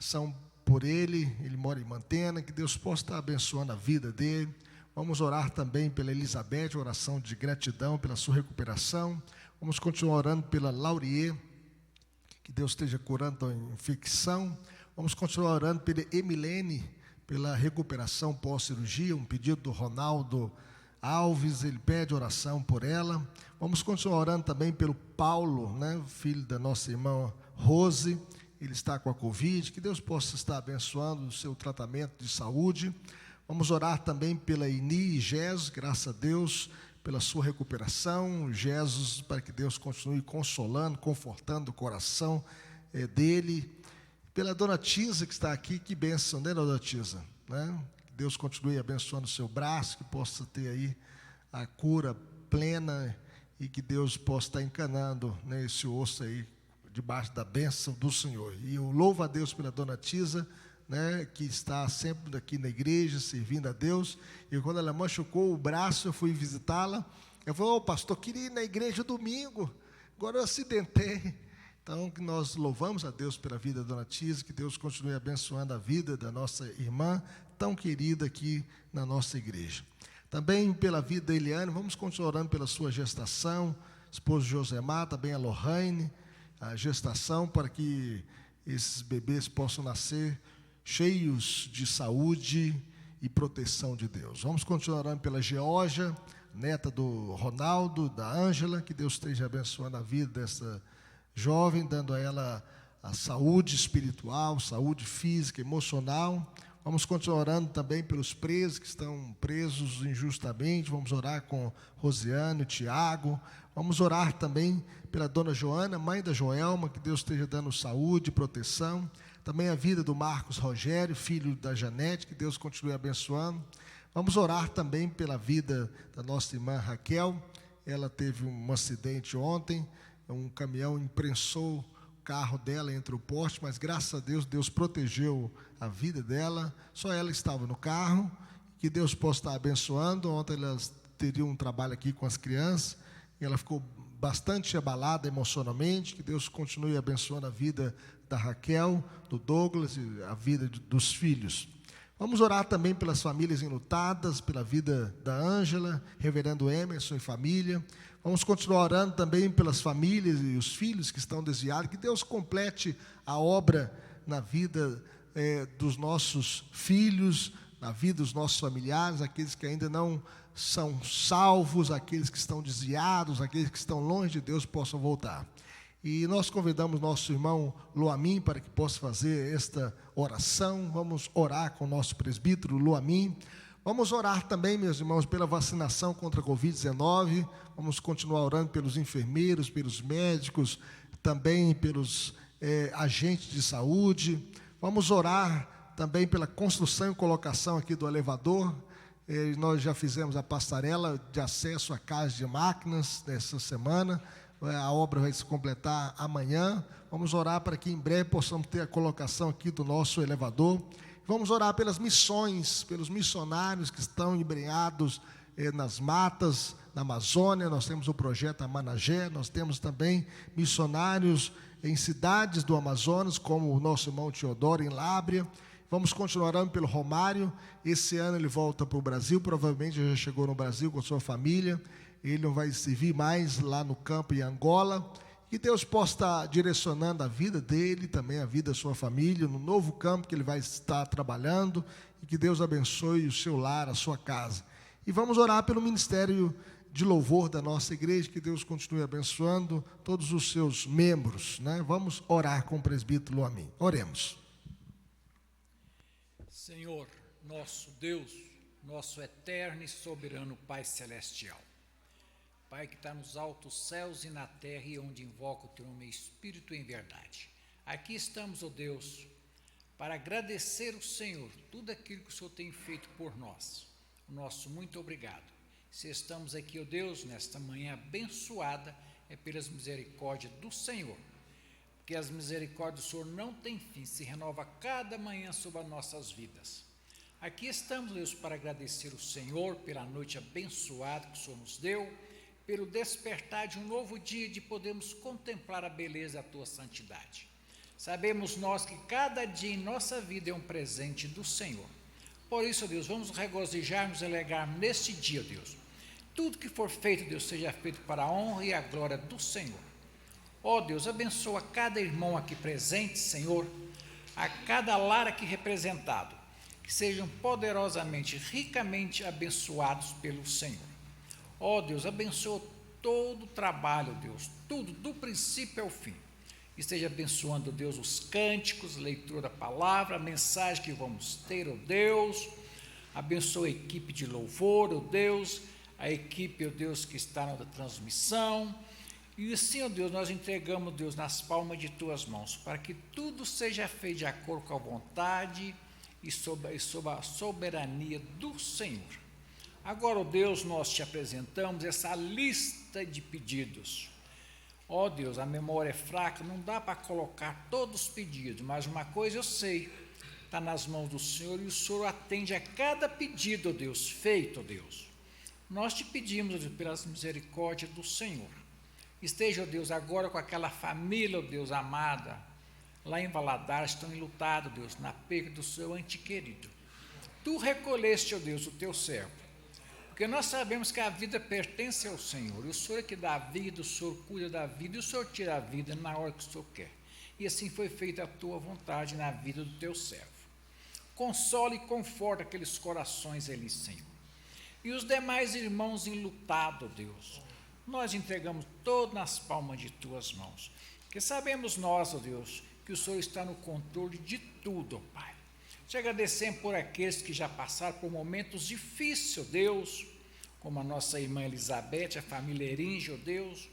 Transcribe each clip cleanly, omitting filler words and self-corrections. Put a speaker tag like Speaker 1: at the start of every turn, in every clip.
Speaker 1: oração por ele mora em Mantena, que Deus possa estar abençoando a vida dele. Vamos orar também pela Elizabeth, oração de gratidão pela sua recuperação. Vamos continuar orando pela Laurier, que Deus esteja curando a infecção. Vamos continuar orando pela Emilene, pela recuperação pós-cirurgia, um pedido do Ronaldo Alves, ele pede oração por ela. Vamos continuar orando também pelo Paulo, filho da nossa irmã Rose, ele está com a Covid, que Deus possa estar abençoando o seu tratamento de saúde. Vamos orar também pela Ini e Jesus, graças a Deus, pela sua recuperação. Jesus, para que Deus continue consolando, confortando o coração dele. Pela Dona Tisa, que está aqui, que bênção, né, Dona Tisa? Que Deus continue abençoando o seu braço, que possa ter aí a cura plena e que Deus possa estar encanando, esse osso aí, debaixo da bênção do Senhor. E eu louvo a Deus pela Dona Tisa, que está sempre aqui na igreja, servindo a Deus. E quando ela machucou o braço, eu fui visitá-la. Eu falei, pastor, queria ir na igreja domingo, agora eu acidentei. Então, que nós louvamos a Deus pela vida da Dona Tisa, que Deus continue abençoando a vida da nossa irmã, tão querida aqui na nossa igreja. Também pela vida da Eliane, vamos continuar orando pela sua gestação, esposo Josemar, também a Lohane, a gestação, para que esses bebês possam nascer cheios de saúde e proteção de Deus. Vamos continuar orando pela Georgia, neta do Ronaldo, da Ângela, que Deus esteja abençoando a vida dessa jovem, dando a ela a saúde espiritual, saúde física, emocional. Vamos continuar orando também pelos presos que estão presos injustamente. Vamos orar com Rosiane, Tiago. Vamos orar também pela dona Joana, mãe da Joelma, que Deus esteja dando saúde e proteção. Também a vida do Marcos Rogério, filho da Janete, que Deus continue abençoando. Vamos orar também pela vida da nossa irmã Raquel. Ela teve um acidente ontem, um caminhão imprensou o carro dela entre o poste, mas graças a Deus, Deus protegeu a vida dela. Só ela estava no carro, que Deus possa estar abençoando. Ontem elas teriam um trabalho aqui com as crianças, e ela ficou bastante abalada emocionalmente. Que Deus continue abençoando a vida da Raquel, do Douglas e a vida dos filhos. Vamos orar também pelas famílias enlutadas, pela vida da Ângela, reverendo Emerson e família. Vamos continuar orando também pelas famílias e os filhos que estão desviados, que Deus complete a obra na vida dos nossos filhos, na vida dos nossos familiares, aqueles que ainda não são salvos, aqueles que estão desviados, aqueles que estão longe de Deus possam voltar. E nós convidamos nosso irmão Luamin para que possa fazer esta oração. Vamos orar com o nosso presbítero Luamin. Vamos orar também, meus irmãos, pela vacinação contra a Covid-19. Vamos continuar orando pelos enfermeiros, pelos médicos, também pelos agentes de saúde. Vamos orar também pela construção e colocação aqui do elevador. Nós já fizemos a passarela de acesso à casa de máquinas nessa semana. A obra vai se completar amanhã. Vamos orar para que em breve possamos ter a colocação aqui do nosso elevador. Vamos orar pelas missões, pelos missionários que estão embrenhados nas matas, na Amazônia. Nós temos o projeto Amanagé, nós temos também missionários em cidades do Amazonas, como o nosso irmão Teodoro, em Lábrea. Vamos continuar orando pelo Romário. Esse ano ele volta para o Brasil, provavelmente já chegou no Brasil com sua família. Ele não vai servir mais lá no campo em Angola. Que Deus possa estar direcionando a vida dele, também a vida da sua família, no novo campo que ele vai estar trabalhando, e que Deus abençoe o seu lar, a sua casa. E vamos orar pelo ministério de louvor da nossa igreja, que Deus continue abençoando todos os seus membros, Vamos orar com o presbítero Luamin. Oremos.
Speaker 2: Senhor, nosso Deus, nosso eterno e soberano Pai Celestial, Pai que está nos altos céus e na terra, e onde invoca o teu nome Espírito em verdade. Aqui estamos, ó Deus, para agradecer ao Senhor tudo aquilo que o Senhor tem feito por nós. O nosso muito obrigado. Se estamos aqui, ó Deus, nesta manhã abençoada, é pelas misericórdias do Senhor, porque as misericórdias do Senhor não têm fim, se renova cada manhã sobre as nossas vidas. Aqui estamos, Deus, para agradecer ao Senhor pela noite abençoada que o Senhor nos deu, pelo despertar de um novo dia, de podermos contemplar a beleza da tua santidade. Sabemos nós que cada dia em nossa vida é um presente do Senhor. Por isso, Deus, vamos regozijar-nos e alegrarmos neste dia, Deus. Tudo que for feito, Deus, seja feito para a honra e a glória do Senhor. Ó Deus, abençoa cada irmão aqui presente, Senhor, a cada lar aqui representado, que sejam poderosamente, ricamente abençoados pelo Senhor. Ó Deus, abençoa todo o trabalho, Deus, tudo, do princípio ao fim. Esteja abençoando, Deus, os cânticos, leitura da palavra, a mensagem que vamos ter, ó Deus. Abençoa a equipe de louvor, ó Deus, a equipe, ó Deus, que está na transmissão. E assim, ó Deus, nós entregamos, Deus, nas palmas de tuas mãos, para que tudo seja feito de acordo com a vontade e sob a soberania do Senhor. Agora, ó Deus, nós te apresentamos essa lista de pedidos. Ó Deus, a memória é fraca, não dá para colocar todos os pedidos, mas uma coisa eu sei, está nas mãos do Senhor e o Senhor atende a cada pedido, ó Deus, feito, ó Deus. Nós te pedimos, ó Deus, pelas misericórdias do Senhor. Esteja, ó Deus, agora com aquela família, ó Deus, amada, lá em Valadares, estão enlutados, Deus, na perda do seu ente querido. Tu recolheste, ó Deus, o teu servo, porque nós sabemos que a vida pertence ao Senhor, e o Senhor é que dá a vida, o Senhor cuida da vida, e o Senhor tira a vida na hora que o Senhor quer. E assim foi feita a tua vontade na vida do teu servo. Consola e conforta aqueles corações ali, Senhor. E os demais irmãos enlutados, Deus, nós entregamos todos nas palmas de tuas mãos, porque sabemos nós, ó Deus, que o Senhor está no controle de tudo, ó Pai. Te agradecemos por aqueles que já passaram por momentos difíceis, ó Deus, como a nossa irmã Elizabeth, a família Eringe, ó Deus,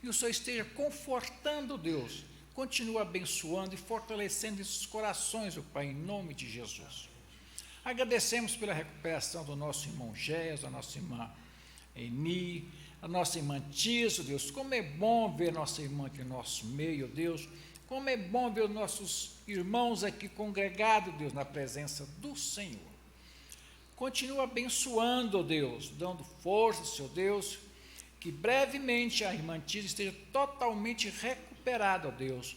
Speaker 2: e o Senhor esteja confortando, Deus, continua abençoando e fortalecendo esses corações, ó Pai, em nome de Jesus. Agradecemos pela recuperação do nosso irmão Gés, da nossa irmã Eni, a nossa irmã Tiso, Deus, como é bom ver nossa irmã aqui no nosso meio, Deus, como é bom ver os nossos irmãos aqui congregados, Deus, na presença do Senhor. Continua abençoando, Deus, dando força, Senhor Deus, que brevemente a irmã Tiso esteja totalmente recuperada, Deus,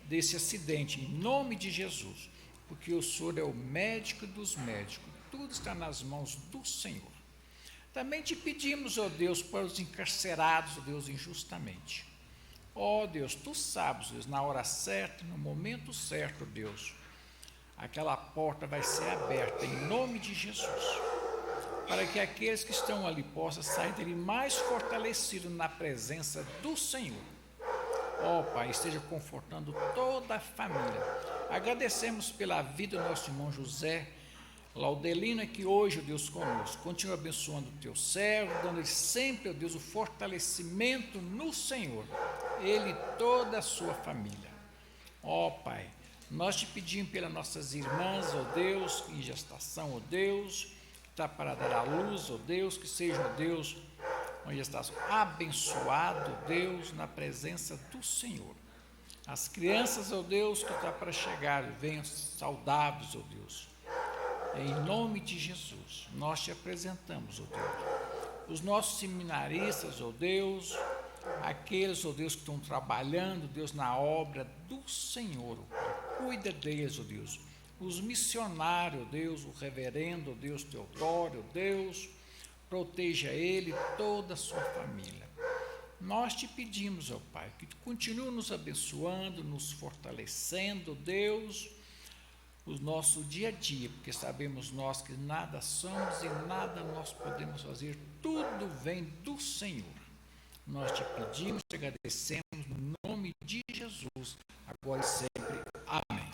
Speaker 2: desse acidente, em nome de Jesus, porque o Senhor é o médico dos médicos, tudo está nas mãos do Senhor. Também te pedimos, ó Deus, para os encarcerados, ó Deus, injustamente. Ó Deus, tu sabes, Deus, na hora certa, no momento certo, Deus, aquela porta vai ser aberta em nome de Jesus, para que aqueles que estão ali possam sair dele mais fortalecidos na presença do Senhor. Ó Pai, esteja confortando toda a família. Agradecemos pela vida do nosso irmão José Laudelino, aqui hoje, ó Deus, conosco. Continua abençoando o teu servo, dando-lhe sempre, ó Deus, o fortalecimento no Senhor, ele e toda a sua família. Ó Pai, nós te pedimos pelas nossas irmãs, ó Deus, em gestação, ó Deus, que está para dar à luz, ó Deus, que seja, ó Deus, uma gestação abençoado, Deus, na presença do Senhor. As crianças, ó Deus, que está para chegar, venham saudáveis, ó Deus. Em nome de Jesus, nós te apresentamos, ó Deus, os nossos seminaristas, ó Deus, aqueles, ó Deus, que estão trabalhando, Deus, na obra do Senhor, ó Pai, cuida deles, ó Deus, os missionários, ó Deus, o reverendo, ó Deus, Teodoro, ó Deus, proteja ele e toda a sua família. Nós te pedimos, ó Pai, que tu continue nos abençoando, nos fortalecendo, Deus, o nosso dia a dia, porque sabemos nós que nada somos e nada nós podemos fazer, tudo vem do Senhor. Nós te pedimos, te agradecemos no nome de Jesus, agora e sempre. Amém.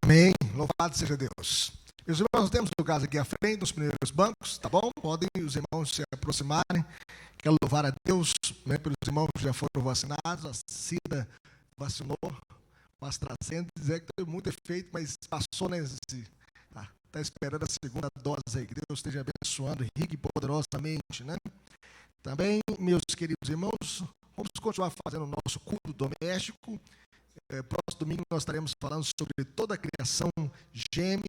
Speaker 1: Amém. Louvado seja Deus. Meus irmãos, nós temos lugares aqui à frente, nos primeiros bancos, tá bom? Podem os irmãos se aproximarem. Quero louvar a Deus, né, pelos irmãos que já foram vacinados. A Cida vacinou, mas trazendo, dizer que teve muito efeito, mas passou nesse. Está esperando a segunda dose aí. Que Deus esteja abençoando rica e poderosamente, né? Também, meus queridos irmãos, vamos continuar fazendo o nosso culto doméstico. Próximo domingo nós estaremos falando sobre toda a criação geme.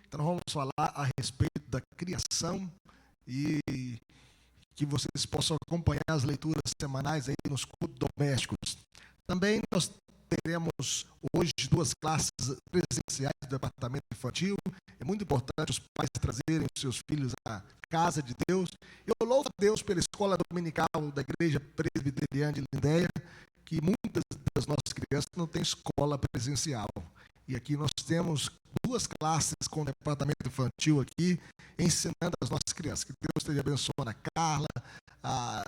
Speaker 1: Então nós vamos falar a respeito da criação e que vocês possam acompanhar as leituras semanais aí nos cultos domésticos. Também nós teremos hoje 2 classes presenciais do departamento infantil. É muito importante os pais trazerem os seus filhos à casa de Deus. Eu louvo a Deus pela escola dominical da Igreja Presbiteriana de Lindéia, que muitas das nossas crianças não têm escola presencial. E aqui nós temos 2 classes com o departamento infantil aqui, ensinando as nossas crianças. Que Deus esteja abençoando a Carla, a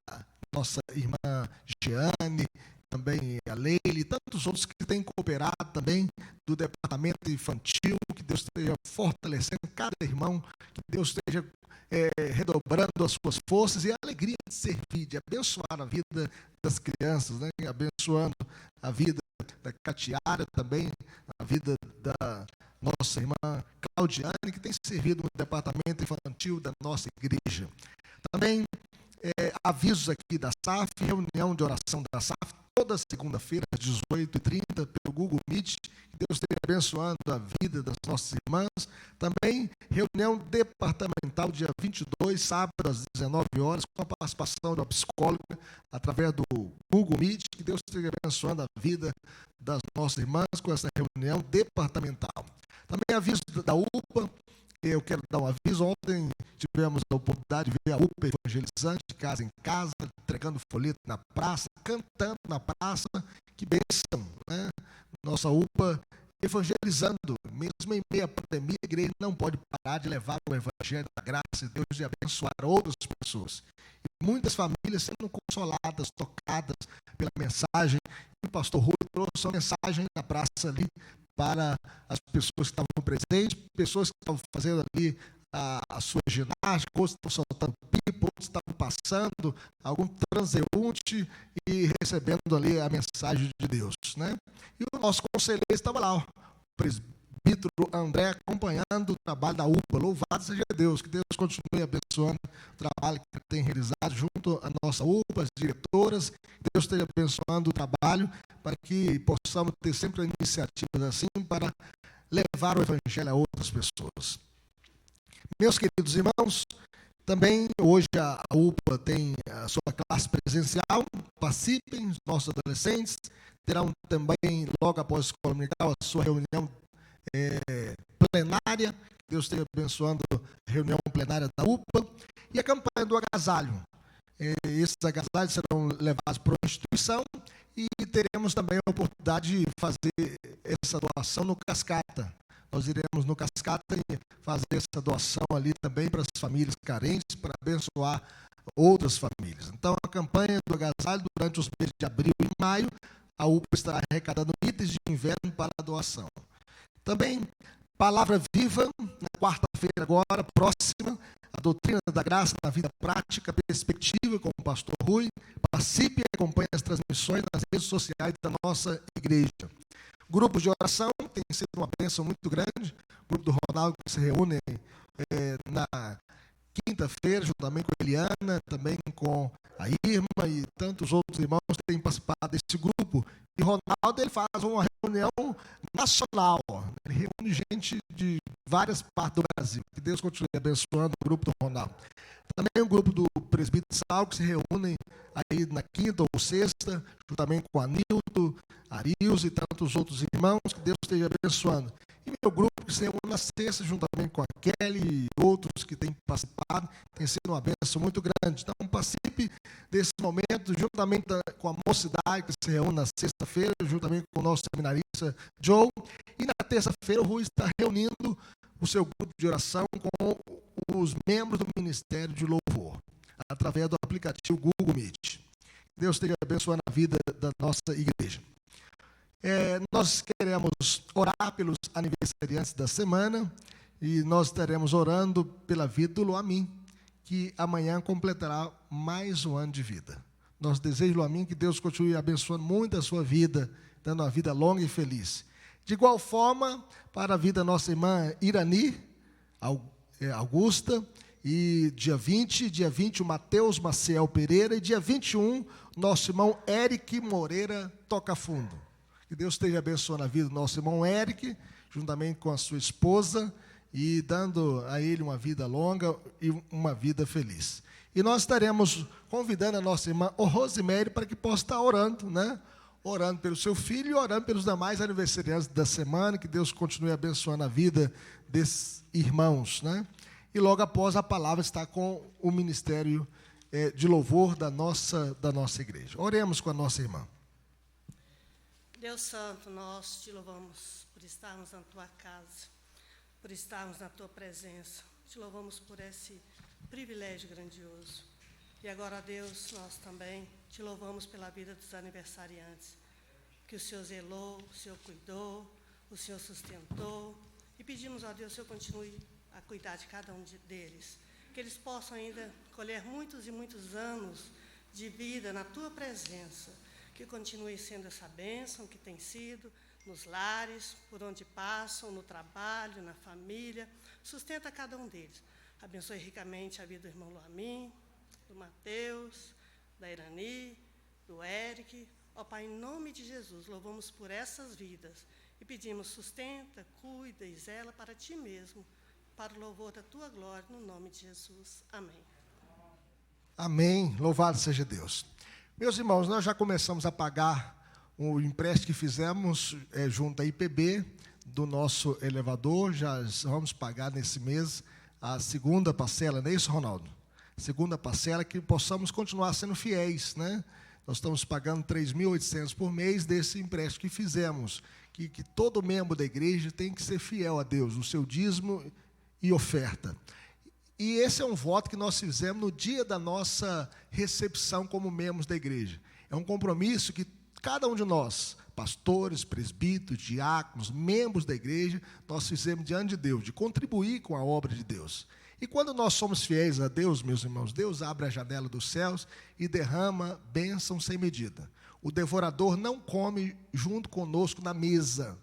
Speaker 1: nossa irmã Jeane, também a Leile, e tantos outros que têm cooperado também do departamento infantil. Que Deus esteja fortalecendo cada irmão, que Deus esteja redobrando as suas forças e a alegria de servir, de abençoar a vida das crianças, né? Abençoando a vida da Catiara também, a vida da nossa irmã Claudiane, que tem servido no departamento infantil da nossa igreja. Também avisos aqui da SAF, reunião de oração da SAF, toda segunda-feira, às 18h30, pelo Google Meet. Que Deus esteja abençoando a vida das nossas irmãs. Também reunião departamental, dia 22, sábado, às 19 horas, com a participação da psicóloga, através do Google Meet. Que Deus esteja abençoando a vida das nossas irmãs com essa reunião departamental. Também aviso da UPA. Eu quero dar um aviso. Ontem tivemos a oportunidade de ver a UPA evangelizante, de casa em casa, entregando folheto na praça, cantando na praça. Que bênção, né? Nossa UPA evangelizando, mesmo em meio à pandemia, a igreja não pode parar de levar o evangelho da graça de Deus e abençoar outras pessoas. E muitas famílias sendo consoladas, tocadas pela mensagem. E o pastor Rui trouxe uma mensagem na praça ali para as pessoas que estavam presentes, pessoas que estavam fazendo ali a sua ginástica, outros estavam soltando pipa, outros estavam passando, algum transeunte e recebendo ali a mensagem de Deus, né? E o nosso conselheiro estava lá, o presbítero André, acompanhando o trabalho da UPA. Louvado seja Deus, que Deus continue abençoando o trabalho que tem realizado junto à nossa UPA, as diretoras. Que Deus esteja abençoando o trabalho para que possamos ter sempre iniciativas assim para levar o evangelho a outras pessoas. Meus queridos irmãos, também hoje a UPA tem a sua classe presencial. Participem, os nossos adolescentes terão também, logo após a escola dominical, a sua reunião plenária. Deus esteja abençoando a reunião plenária da UPA. E a campanha do agasalho. Esses agasalhos serão levados para a instituição e teremos também a oportunidade de fazer essa doação no Cascata. Nós iremos no Cascata e fazer essa doação ali também para as famílias carentes, para abençoar outras famílias. Então, a campanha do agasalho, durante os meses de abril e maio, a UPA estará arrecadando itens de inverno para a doação. Também, Palavra Viva, na quarta-feira agora, próxima, a doutrina da graça na vida prática, perspectiva com o pastor Rui. Participe e acompanhe as transmissões nas redes sociais da nossa igreja. Grupos de oração tem sido uma bênção muito grande. O grupo do Ronaldo, que se reúne na quinta-feira, juntamente com a Eliana, também com a Irma e tantos outros irmãos que têm participado desse grupo. E o Ronaldo, ele faz uma reunião nacional. Ele reúne gente de várias partes do Brasil. Que Deus continue abençoando o grupo do Ronaldo. Também o grupo do presbítero Sal, que se reúnem aí na quinta ou sexta, juntamente com a Nilton, Arius e tantos outros irmãos. Que Deus esteja abençoando. E meu grupo que se reúne na sexta, juntamente com a Kelly e outros que têm participado, tem sido uma bênção muito grande. Então, participe desse momento, juntamente com a mocidade, que se reúne na sexta-feira, juntamente com o nosso seminarista Joe. E na terça-feira, o Rui está reunindo o seu grupo de oração com os membros do Ministério de Louvor, através do aplicativo Google Meet. Deus esteja abençoando a vida da nossa igreja. Nós queremos orar pelos aniversariantes da semana e nós estaremos orando pela vida do Loamin, que amanhã completará mais um ano de vida. Nós desejamos, Loamin, que Deus continue abençoando muito a sua vida, dando uma vida longa e feliz. De igual forma, para a vida da nossa irmã Irani Augusta, e dia 20 o Mateus Maciel Pereira, e dia 21, nosso irmão Eric Moreira Toca Fundo. Que Deus esteja abençoando a vida do nosso irmão Eric, juntamente com a sua esposa, e dando a ele uma vida longa e uma vida feliz. E nós estaremos convidando a nossa irmã Rosemary para que possa estar orando, né? orando pelo seu filho e orando pelos demais aniversariantes da semana, que Deus continue abençoando a vida desses irmãos, né? E logo após a palavra está com o ministério de louvor da nossa igreja. Oremos com a nossa irmã.
Speaker 3: Deus Santo, nós te louvamos por estarmos na tua casa, por estarmos na tua presença. Te louvamos por esse privilégio grandioso. E agora, Deus, nós também te louvamos pela vida dos aniversariantes, que o Senhor zelou, o Senhor cuidou, o Senhor sustentou. E pedimos a Deus que o Senhor continue a cuidar de cada um deles, que eles possam ainda colher muitos e muitos anos de vida na tua presença, que continue sendo essa bênção que tem sido nos lares, por onde passam, no trabalho, na família. Sustenta cada um deles. Abençoe ricamente a vida do irmão Luamin, do Mateus, da Irani, do Eric. Ó Pai, em nome de Jesus, louvamos por essas vidas e pedimos: sustenta, cuida e zela para ti mesmo, para o louvor da tua glória, no nome de Jesus. Amém.
Speaker 1: Amém. Louvado seja Deus. Meus irmãos, nós já começamos a pagar o empréstimo que fizemos junto à IPB do nosso elevador. Já vamos pagar nesse mês a segunda parcela, não é isso, Ronaldo? Segunda parcela, que possamos continuar sendo fiéis, né? Nós estamos pagando 3.800 por mês desse empréstimo que fizemos, que todo membro da igreja tem que ser fiel a Deus, no seu dízimo e oferta. E esse é um voto que nós fizemos no dia da nossa recepção como membros da igreja. É um compromisso que cada um de nós, pastores, presbíteros, diáconos, membros da igreja, nós fizemos diante de Deus, de contribuir com a obra de Deus. E quando nós somos fiéis a Deus, meus irmãos, Deus abre a janela dos céus e derrama bênção sem medida. O devorador não come junto conosco na mesa,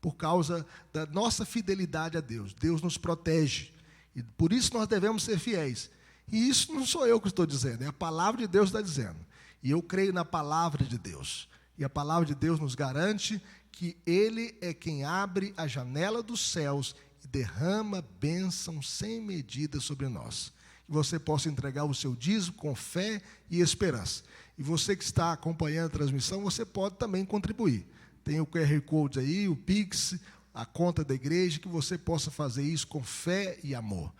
Speaker 1: por causa da nossa fidelidade a Deus. Deus nos protege. E por isso nós devemos ser fiéis. E isso não sou eu que estou dizendo, é a palavra de Deus que está dizendo. E eu creio na palavra de Deus. E a palavra de Deus nos garante que Ele é quem abre a janela dos céus e derrama bênção sem medida sobre nós. Que você possa entregar o seu dízimo com fé e esperança. E você que está acompanhando a transmissão, você pode também contribuir. Tem o QR Code aí, o Pix, a conta da igreja, que você possa fazer isso com fé e amor.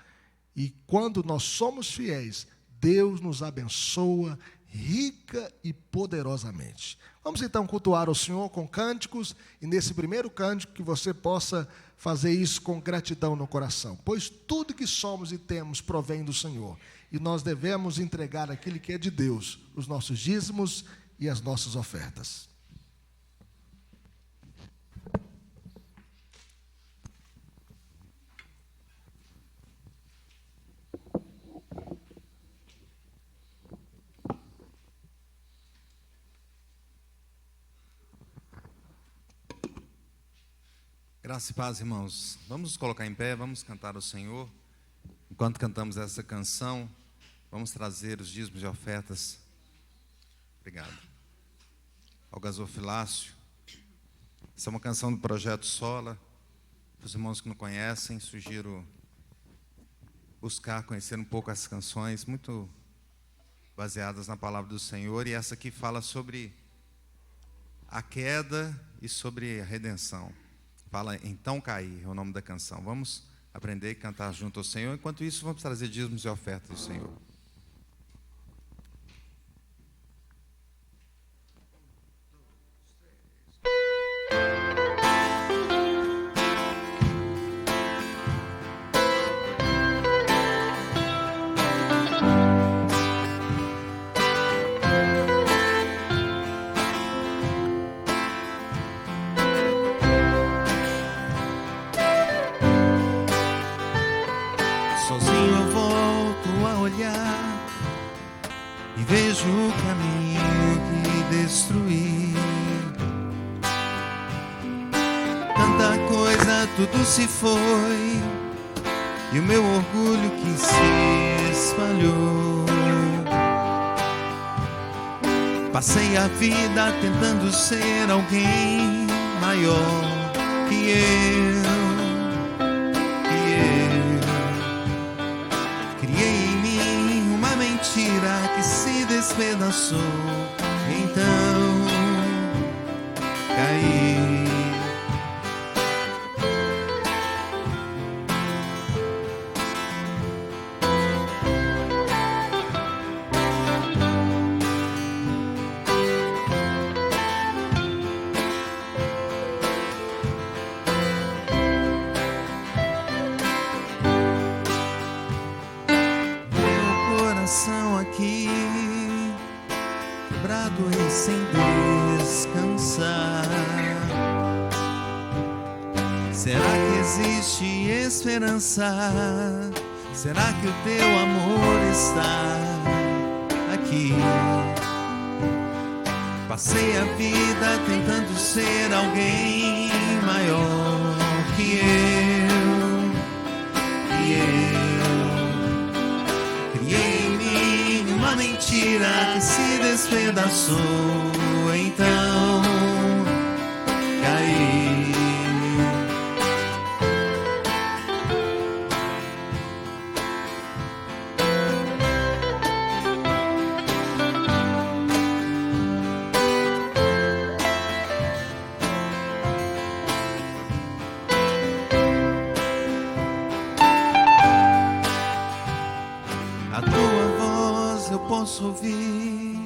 Speaker 1: E quando nós somos fiéis, Deus nos abençoa rica e poderosamente. Vamos então cultuar o Senhor com cânticos, e nesse primeiro cântico que você possa fazer isso com gratidão no coração, pois tudo que somos e temos provém do Senhor, e nós devemos entregar aquilo que é de Deus, os nossos dízimos e as nossas ofertas.
Speaker 4: Graça e paz, irmãos. Vamos nos colocar em pé, vamos cantar ao Senhor. Enquanto cantamos essa canção, vamos trazer os dízimos e ofertas. Obrigado. Ao gasofilácio. Essa é uma canção do Projeto Sola. Para os irmãos que não conhecem, sugiro buscar conhecer um pouco essas canções, muito baseadas na palavra do Senhor. E essa aqui fala sobre a queda e sobre a redenção. Fala Então Caí, é o nome da canção. Vamos aprender e cantar junto ao Senhor. Enquanto isso, vamos trazer dízimos e ofertas do Senhor.
Speaker 5: Vejo o caminho que destruí. Tanta coisa, tudo se foi, e o meu orgulho que se espalhou. Passei a vida tentando ser alguém maior que eu. Criei em mim uma mentira que se despedaçou. Então Será que existe esperança? Será que o teu amor está aqui? Passei a vida tentando ser alguém maior que eu. Criei em mim uma mentira que se despedaçou, então caí. Posso ouvir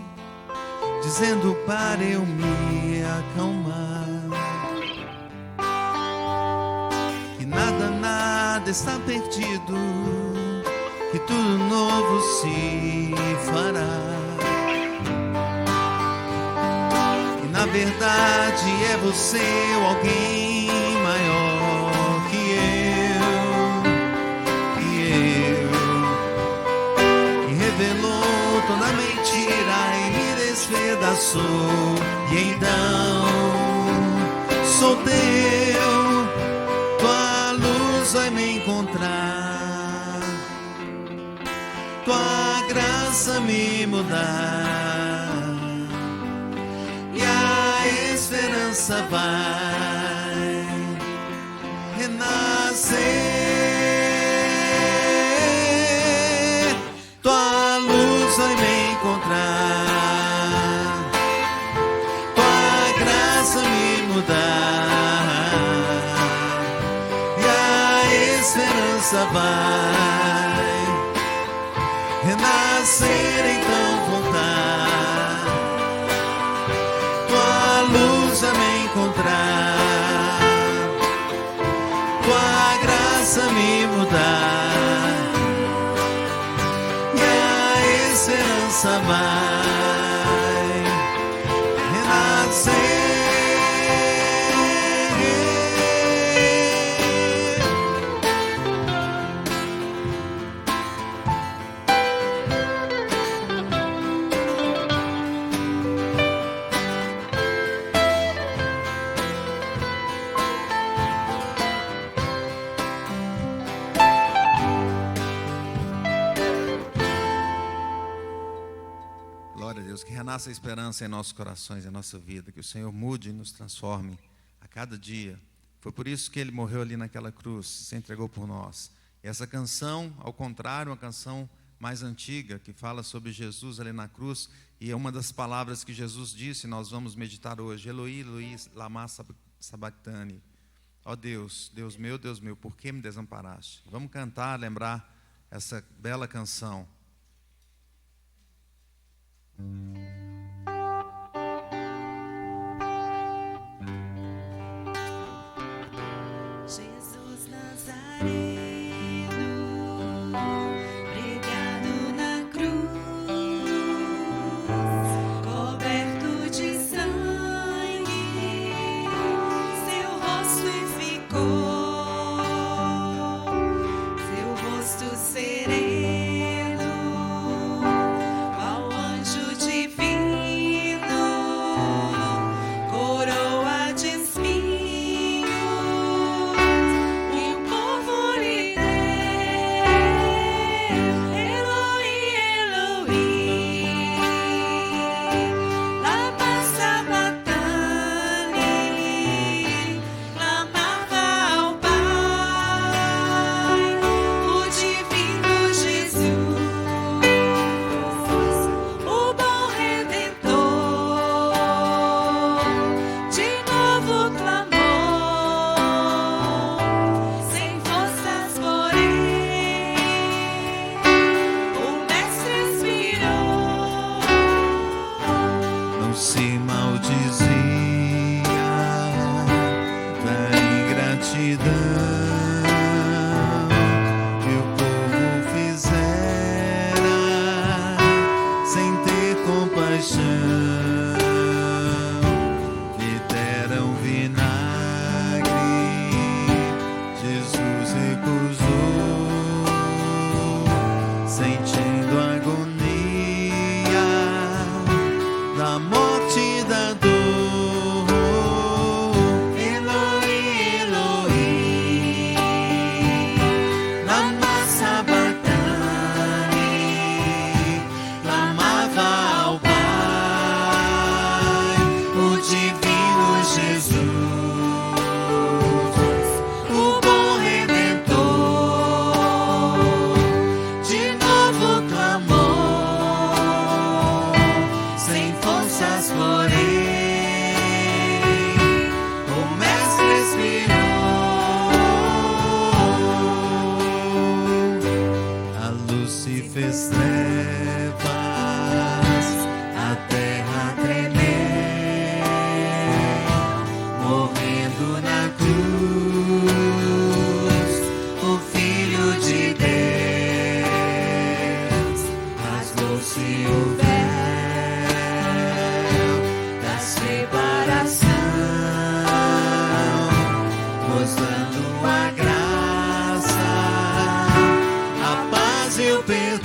Speaker 5: dizendo para eu me acalmar, que nada está perdido, que tudo novo se fará. E na verdade é você ou alguém maior que revelou toda mentira e me despedaçou. E então sou teu, tua luz vai me encontrar, tua graça me mudar, e a esperança vai renascer. Vai me encontrar, tua graça me mudar, e a esperança vai renascer, então voltar. Tua luz vai me encontrar, tua graça me mudar, esperança vai renascer.
Speaker 4: Que renasça a esperança em nossos corações, em nossa vida, que o Senhor mude e nos transforme a cada dia. Foi por isso que Ele morreu ali naquela cruz, se entregou por nós. E essa canção, ao contrário, uma canção mais antiga, que fala sobre Jesus ali na cruz, e é uma das palavras que Jesus disse, nós vamos meditar hoje: Eloi, Eloi, lama sabachthani. Ó Deus, Deus meu, por que me desamparaste? Vamos cantar, lembrar essa bela canção.
Speaker 6: Jesus Nazareno, pregado na cruz, coberto de sangue, seu rosto ficou, seu rosto sereno, qual anjo divino, coroa de espinhos, e o povo lhe deu, Eloi, Eloi, lama sabachthani, clamava ao Pai, o divino Jesus, o bom Redentor, de novo clamou, sem forças, porém, o Mestre expirou.
Speaker 5: Não se maldizia da ingratidão que o povo fizera sem ter compaixão. Lhe deram vinagre mostrando a graça, a paz e o perdão.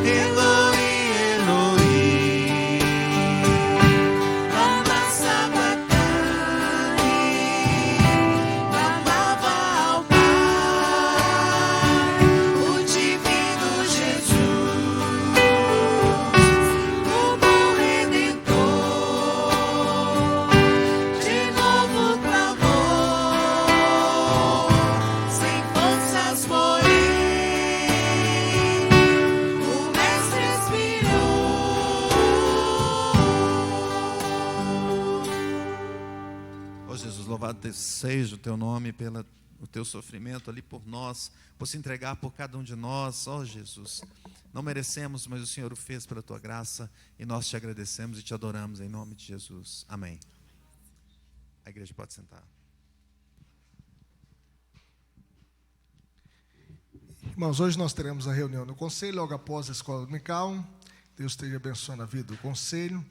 Speaker 5: Eloi, Eloi, lama sabachthani, clamava ao Pai, o divino Jesus, o bom Redentor, de novo clamou, sem forças porém, o Mestre expirou.
Speaker 4: Ó Jesus, louvado seja o teu nome pelo o teu sofrimento ali por nós, por se entregar por cada um de nós. Ó Jesus, não merecemos, mas o Senhor o fez pela tua graça, e nós te agradecemos e te adoramos em nome de Jesus. Amém. A igreja pode sentar.
Speaker 1: Irmãos, hoje nós teremos a reunião do conselho, logo após a escola dominical. Deus esteja abençoando a vida do conselho.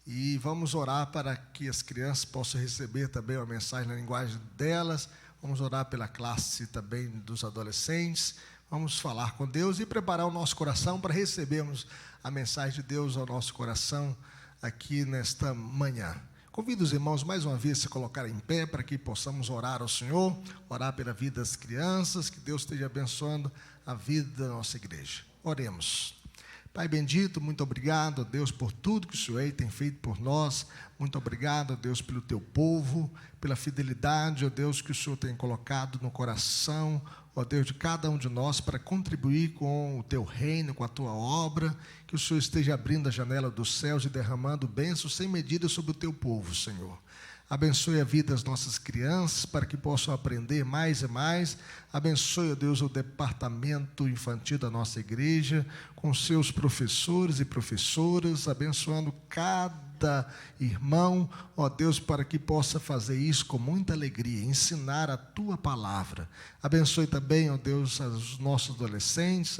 Speaker 1: E vamos orar para que as crianças possam receber também uma mensagem na linguagem delas. Vamos orar pela classe também dos adolescentes. Vamos falar com Deus e preparar o nosso coração para recebermos a mensagem de Deus ao nosso coração aqui nesta manhã. Convido os irmãos mais uma vez a se colocarem em pé para que possamos orar ao Senhor, orar pela vida das crianças, que Deus esteja abençoando a vida da nossa igreja. Oremos. Pai bendito, muito obrigado, ó Deus, por tudo que o Senhor tem feito por nós. Muito obrigado, ó Deus, pelo teu povo, pela fidelidade, ó Deus, que o Senhor tem colocado no coração, ó Deus, de cada um de nós para contribuir com o teu reino, com a tua obra. Que o Senhor esteja abrindo a janela dos céus e derramando bênçãos sem medida sobre o teu povo, Senhor. Abençoe a vida das nossas crianças para que possam aprender mais e mais. Abençoe, ó Deus, o departamento infantil da nossa igreja, com seus professores e professoras, abençoando cada irmão, ó Deus, para que possa fazer isso com muita alegria, ensinar a tua palavra. Abençoe também, ó Deus, os nossos adolescentes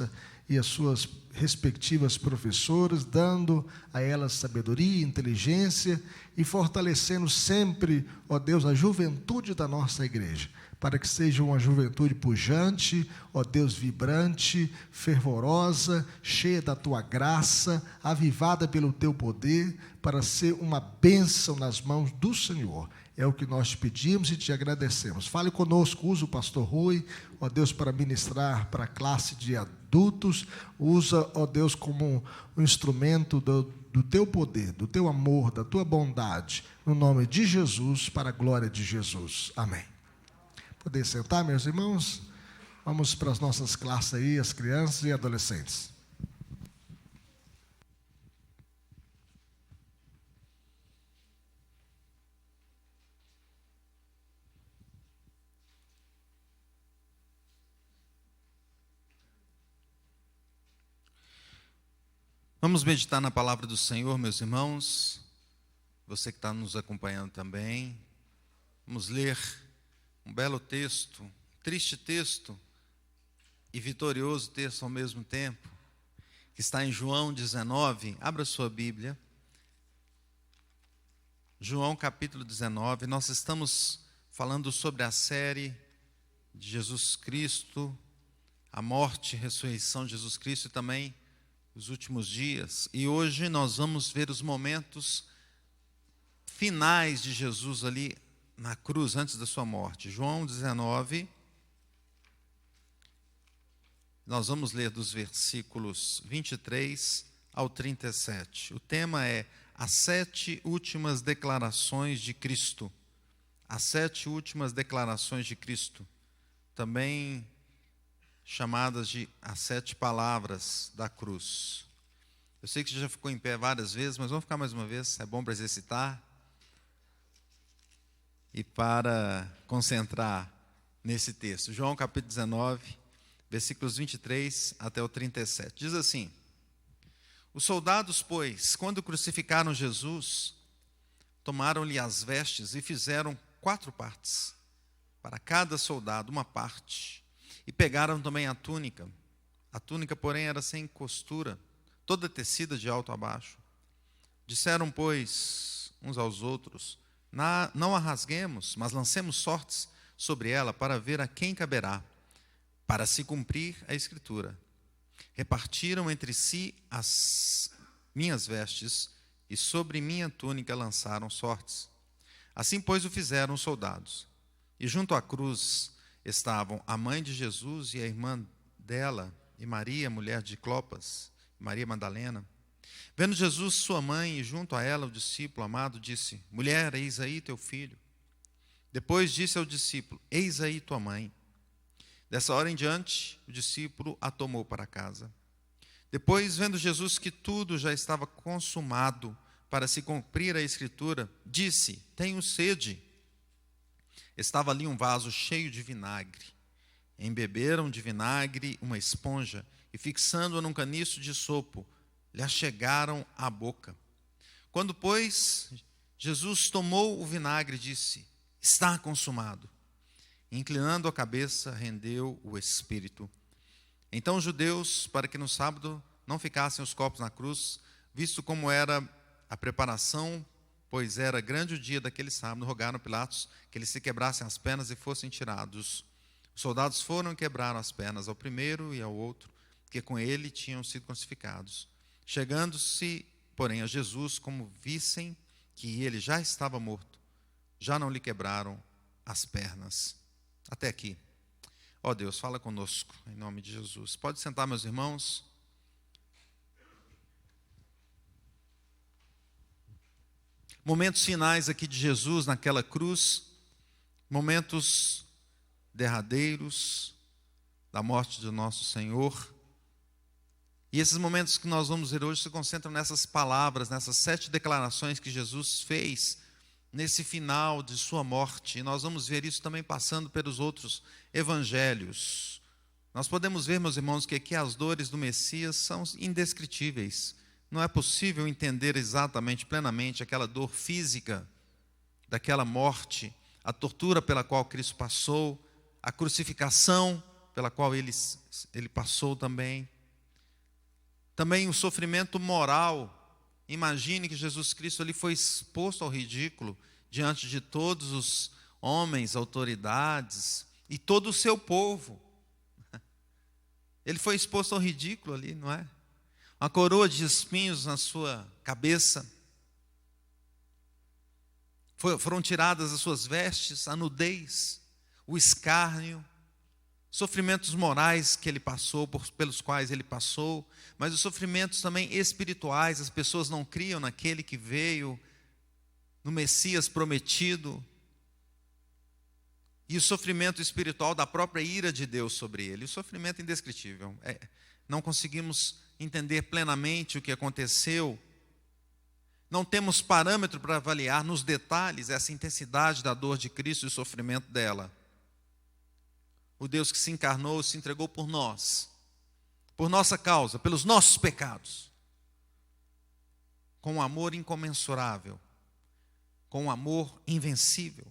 Speaker 1: e as suas respectivas professoras, dando a elas sabedoria, inteligência e fortalecendo sempre, ó Deus, a juventude da nossa igreja, para que seja uma juventude pujante, ó Deus, vibrante, fervorosa, cheia da tua graça, avivada pelo teu poder, para ser uma bênção nas mãos do Senhor. É o que nós te pedimos e te agradecemos. Fale conosco, usa o pastor Rui, ó Deus, para ministrar para a classe de adultos. Usa, ó Deus, como um instrumento do teu poder, do teu amor, da tua bondade. No nome de Jesus, para a glória de Jesus. Amém. Poder sentar, meus irmãos? Vamos para as nossas classes aí, as crianças e adolescentes.
Speaker 4: Vamos meditar na palavra do Senhor, meus irmãos. Você que está nos acompanhando também. Vamos ler um belo texto, triste texto e vitorioso texto ao mesmo tempo, que está em João 19. Abra sua Bíblia. João capítulo 19. Nós estamos falando sobre a série de Jesus Cristo, a morte e ressurreição de Jesus Cristo e também os últimos dias, e hoje nós vamos ver os momentos finais de Jesus ali na cruz, antes da sua morte. João 19, nós vamos ler dos versículos 23 ao 37. O tema é as 7 últimas declarações de Cristo. As 7 últimas declarações de Cristo, também chamadas de as 7 palavras da cruz. Eu sei que você já ficou em pé várias vezes, mas vamos ficar mais uma vez, é bom para exercitar e para concentrar nesse texto. João capítulo 19, versículos 23 até o 37. Diz assim: os soldados, pois, quando crucificaram Jesus, tomaram-lhe as vestes e fizeram 4 partes, para cada soldado uma parte. E pegaram também a túnica. A túnica, porém, era sem costura, toda tecida de alto a baixo. Disseram, pois, uns aos outros: não a rasguemos, mas lancemos sortes sobre ela para ver a quem caberá, para se cumprir a Escritura. Repartiram entre si as minhas vestes e sobre minha túnica lançaram sortes. Assim, pois, o fizeram os soldados. E junto à cruz estavam a mãe de Jesus e a irmã dela, e Maria, mulher de Clopas, Maria Madalena. Vendo Jesus sua mãe e junto a ela o discípulo amado, disse: Mulher, eis aí teu filho. Depois disse ao discípulo: Eis aí tua mãe. Dessa hora em diante, o discípulo a tomou para casa. Depois, vendo Jesus que tudo já estava consumado para se cumprir a Escritura, disse: Tenho sede. Estava ali um vaso cheio de vinagre. Embeberam de vinagre uma esponja e, fixando-a num caniço de sopo, lhe achegaram à boca. Quando, pois, Jesus tomou o vinagre, disse: Está consumado. E, inclinando a cabeça, rendeu o espírito. Então os judeus, para que no sábado não ficassem os corpos na cruz, visto como era a preparação, pois era grande o dia daquele sábado, rogaram a Pilatos que eles se quebrassem as pernas e fossem tirados. Os soldados foram e quebraram as pernas ao primeiro e ao outro, que com ele tinham sido crucificados. Chegando-se, porém, a Jesus, como vissem que ele já estava morto, já não lhe quebraram as pernas. Até aqui. Ó Deus, fala conosco, em nome de Jesus. Pode sentar, meus irmãos. Momentos finais aqui de Jesus naquela cruz, momentos derradeiros da morte do nosso Senhor. E esses momentos que nós vamos ver hoje se concentram nessas palavras, nessas 7 declarações que Jesus fez nesse final de sua morte. E nós vamos ver isso também passando pelos outros evangelhos. Nós podemos ver, meus irmãos, que aqui as dores do Messias são indescritíveis. Não é possível entender exatamente, plenamente, aquela dor física daquela morte, a tortura pela qual Cristo passou, a crucificação pela qual ele passou também. Também o sofrimento moral. Imagine que Jesus Cristo ali foi exposto ao ridículo diante de todos os homens, autoridades e todo o seu povo. Ele foi exposto ao ridículo ali, não é? Uma coroa de espinhos na sua cabeça. Foram tiradas as suas vestes, a nudez, o escárnio, sofrimentos morais que ele passou, pelos quais ele passou, mas os sofrimentos também espirituais. As pessoas não criam naquele que veio, no Messias prometido, e o sofrimento espiritual da própria ira de Deus sobre ele, o sofrimento indescritível. Não conseguimos entender plenamente o que aconteceu, não temos parâmetro para avaliar nos detalhes essa intensidade da dor de Cristo e o sofrimento dela. O Deus que se encarnou, se entregou por nós, por nossa causa, pelos nossos pecados, com um amor incomensurável, com um amor invencível.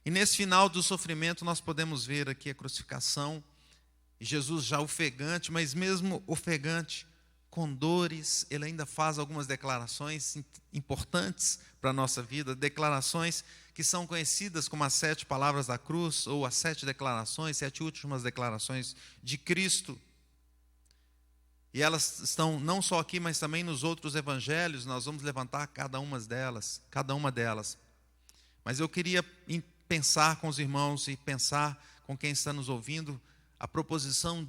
Speaker 4: E nesse final do sofrimento nós podemos ver aqui a crucificação, e Jesus já ofegante, mas mesmo ofegante, com dores, ele ainda faz algumas declarações importantes para a nossa vida, declarações que são conhecidas como as 7 palavras da cruz, ou as 7 declarações, 7 últimas declarações de Cristo. E elas estão não só aqui, mas também nos outros evangelhos. Nós vamos levantar cada uma delas. Mas eu queria pensar com os irmãos e pensar com quem está nos ouvindo a proposição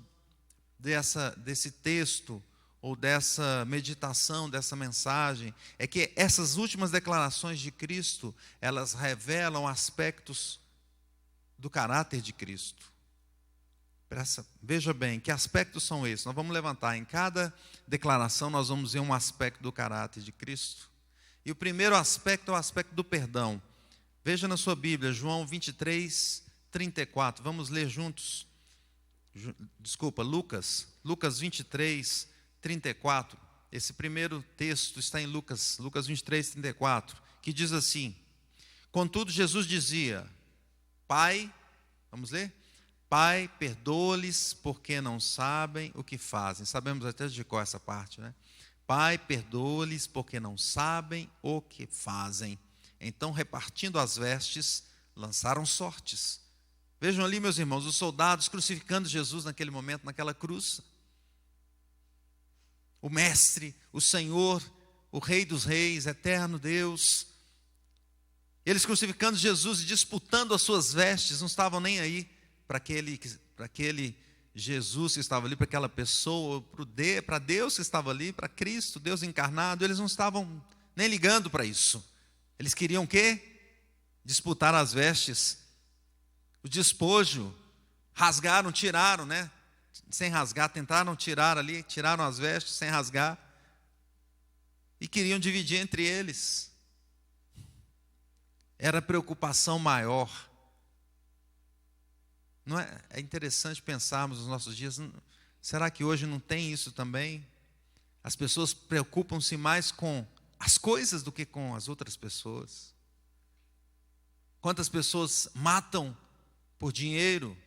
Speaker 4: desse texto, ou dessa meditação, dessa mensagem, é que essas últimas declarações de Cristo, elas revelam aspectos do caráter de Cristo. Veja bem, que aspectos são esses? Nós vamos levantar, em cada declaração nós vamos ver um aspecto do caráter de Cristo. E o primeiro aspecto é o aspecto do perdão. Veja na sua Bíblia, João 23, 34, vamos ler juntos. Lucas 23, 34, esse primeiro texto está em Lucas 23, 34, que diz assim: Contudo, Jesus dizia: Pai, vamos ler? Pai, perdoa-lhes, porque não sabem o que fazem. Sabemos até de qual essa parte, né? Pai, perdoa-lhes, porque não sabem o que fazem. Então, repartindo as vestes, lançaram sortes. Vejam ali, meus irmãos, os soldados crucificando Jesus naquele momento, naquela cruz. O Mestre, o Senhor, o Rei dos Reis, eterno Deus. Eles crucificando Jesus e disputando as suas vestes, não estavam nem aí para aquele Jesus que estava ali, para aquela pessoa, para Deus que estava ali, para Cristo, Deus encarnado. Eles não estavam nem ligando para isso. Eles queriam o quê? Disputar as vestes, o despojo. Rasgaram, tiraram, né? Sem rasgar, tentaram tirar ali, tiraram as vestes sem rasgar. E queriam dividir entre eles. Era a preocupação maior. Não é? É interessante pensarmos nos nossos dias, será que hoje não tem isso também? As pessoas preocupam-se mais com as coisas do que com as outras pessoas. Quantas pessoas matam por dinheiro,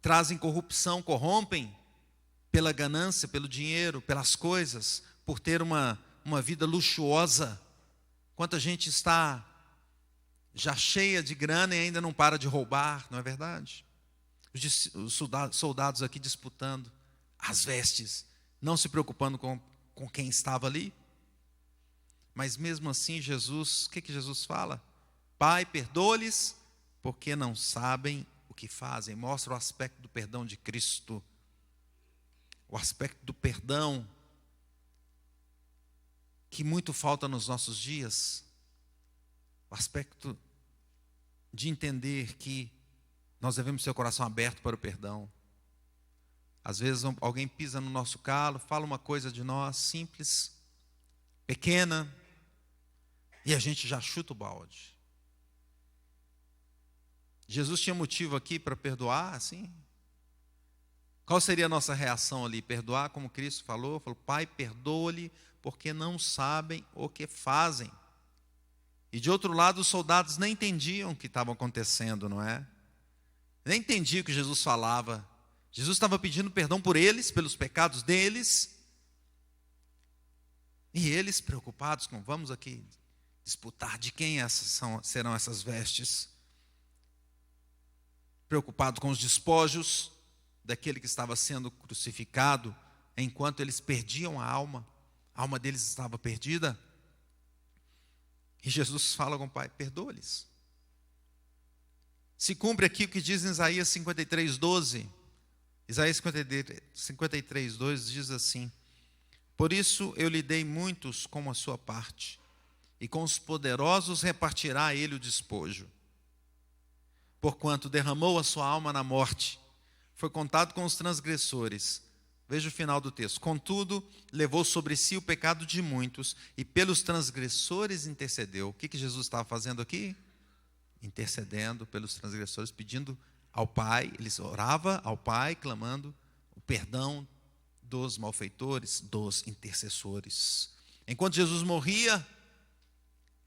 Speaker 4: trazem corrupção, corrompem pela ganância, pelo dinheiro, pelas coisas, por ter uma vida luxuosa. Quanta gente está já cheia de grana e ainda não para de roubar, não é verdade? Os soldados aqui disputando as vestes, não se preocupando com quem estava ali. Mas mesmo assim, Jesus, o que Jesus fala? Pai, perdoa-lhes, porque não sabem o que fazem. Mostra o aspecto do perdão de Cristo. O aspecto do perdão que muito falta nos nossos dias. O aspecto de entender que nós devemos ter o coração aberto para o perdão. Às vezes alguém pisa no nosso calo, fala uma coisa de nós simples, pequena, e a gente já chuta o balde. Jesus tinha motivo aqui para perdoar, assim? Qual seria a nossa reação ali? Perdoar como Cristo falou? Falou, Pai, perdoa-lhe, porque não sabem o que fazem. E de outro lado, os soldados nem entendiam o que estava acontecendo, não é? Nem entendiam o que Jesus falava. Jesus estava pedindo perdão por eles, pelos pecados deles. E eles preocupados com, vamos aqui disputar de quem serão essas vestes. Preocupado com os despojos daquele que estava sendo crucificado, enquanto eles perdiam a alma deles estava perdida. E Jesus fala com o Pai, perdoa-lhes. Se cumpre aqui o que diz em Isaías 53:12. Isaías 53:2 diz assim: por isso eu lhe dei muitos como a sua parte, e com os poderosos repartirá ele o despojo. Porquanto derramou a sua alma na morte, foi contado com os transgressores. Veja o final do texto. Contudo, levou sobre si o pecado de muitos, e pelos transgressores intercedeu. O que Jesus estava fazendo aqui? Intercedendo pelos transgressores, pedindo ao Pai. Eles oravam ao Pai, clamando o perdão dos malfeitores, dos intercessores. Enquanto Jesus morria,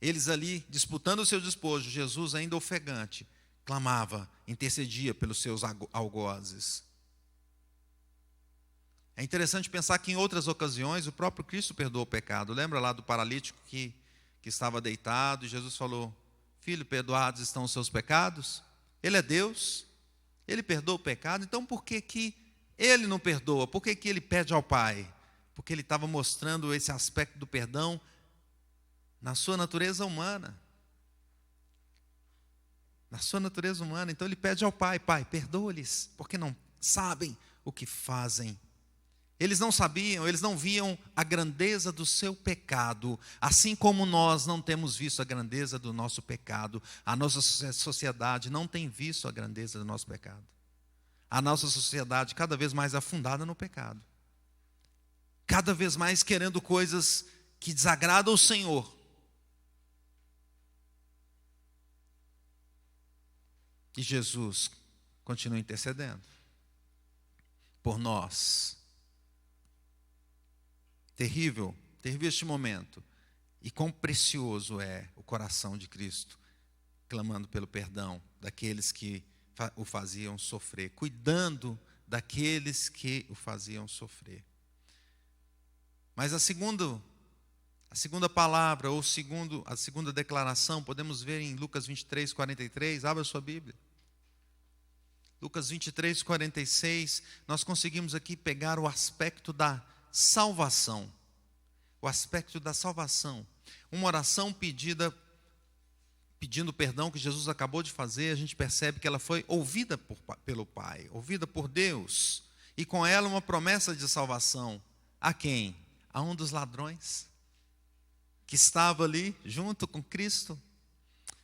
Speaker 4: eles ali disputando o seu despojo, Jesus ainda ofegante, clamava, intercedia pelos seus algozes. É interessante pensar que em outras ocasiões o próprio Cristo perdoou o pecado. Lembra lá do paralítico que estava deitado e Jesus falou, filho, perdoados estão os seus pecados? Ele é Deus, ele perdoa o pecado, então por que ele não perdoa? Por que ele pede ao Pai? Porque ele estava mostrando esse aspecto do perdão na sua natureza humana. Na sua natureza humana. Então ele pede ao Pai, Pai, perdoa-lhes, porque não sabem o que fazem. Eles não sabiam, eles não viam a grandeza do seu pecado, assim como nós não temos visto a grandeza do nosso pecado. A nossa sociedade não tem visto a grandeza do nosso pecado. A nossa sociedade cada vez mais afundada no pecado. Cada vez mais querendo coisas que desagradam o Senhor. E Jesus continua intercedendo por nós. Terrível, terrível este momento. E quão precioso é o coração de Cristo, clamando pelo perdão daqueles que o faziam sofrer, cuidando daqueles que o faziam sofrer. Mas a segunda A segunda palavra, ou a segunda declaração, podemos ver em Lucas 23, 43. Abra sua Bíblia. Lucas 23, 46. Nós conseguimos aqui pegar o aspecto da salvação. O aspecto da salvação. Uma oração pedindo perdão que Jesus acabou de fazer, a gente percebe que ela foi ouvida pelo Pai, ouvida por Deus. E com ela uma promessa de salvação. A quem? A um dos ladrões que estava ali junto com Cristo.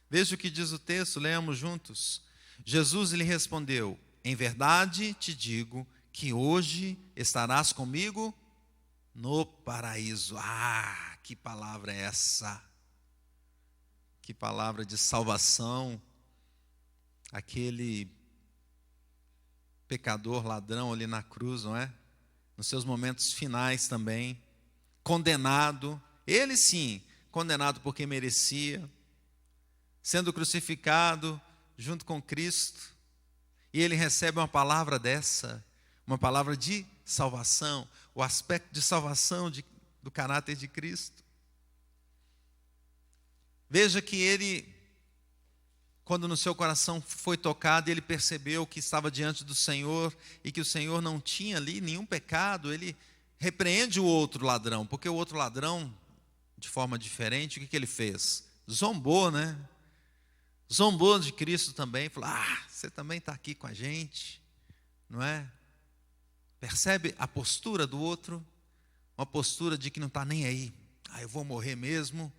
Speaker 4: Veja o que diz o texto, leamos juntos. Jesus lhe respondeu: em verdade te digo que hoje estarás comigo no paraíso. Ah, que palavra é essa? Que palavra de salvação. Aquele pecador, ladrão ali na cruz, não é? Nos seus momentos finais também, condenado. Ele sim, condenado porque merecia, sendo crucificado junto com Cristo, e ele recebe uma palavra dessa, uma palavra de salvação, o aspecto de salvação do caráter de Cristo. Veja que ele, quando no seu coração foi tocado, ele percebeu que estava diante do Senhor e que o Senhor não tinha ali nenhum pecado. Ele repreende o outro ladrão, porque o outro ladrão, de forma diferente, o que ele fez? Zombou, né? Zombou de Cristo também, falou: você também está aqui com a gente, não é? Percebe a postura do outro? Uma postura de que não está nem aí. Eu vou morrer mesmo,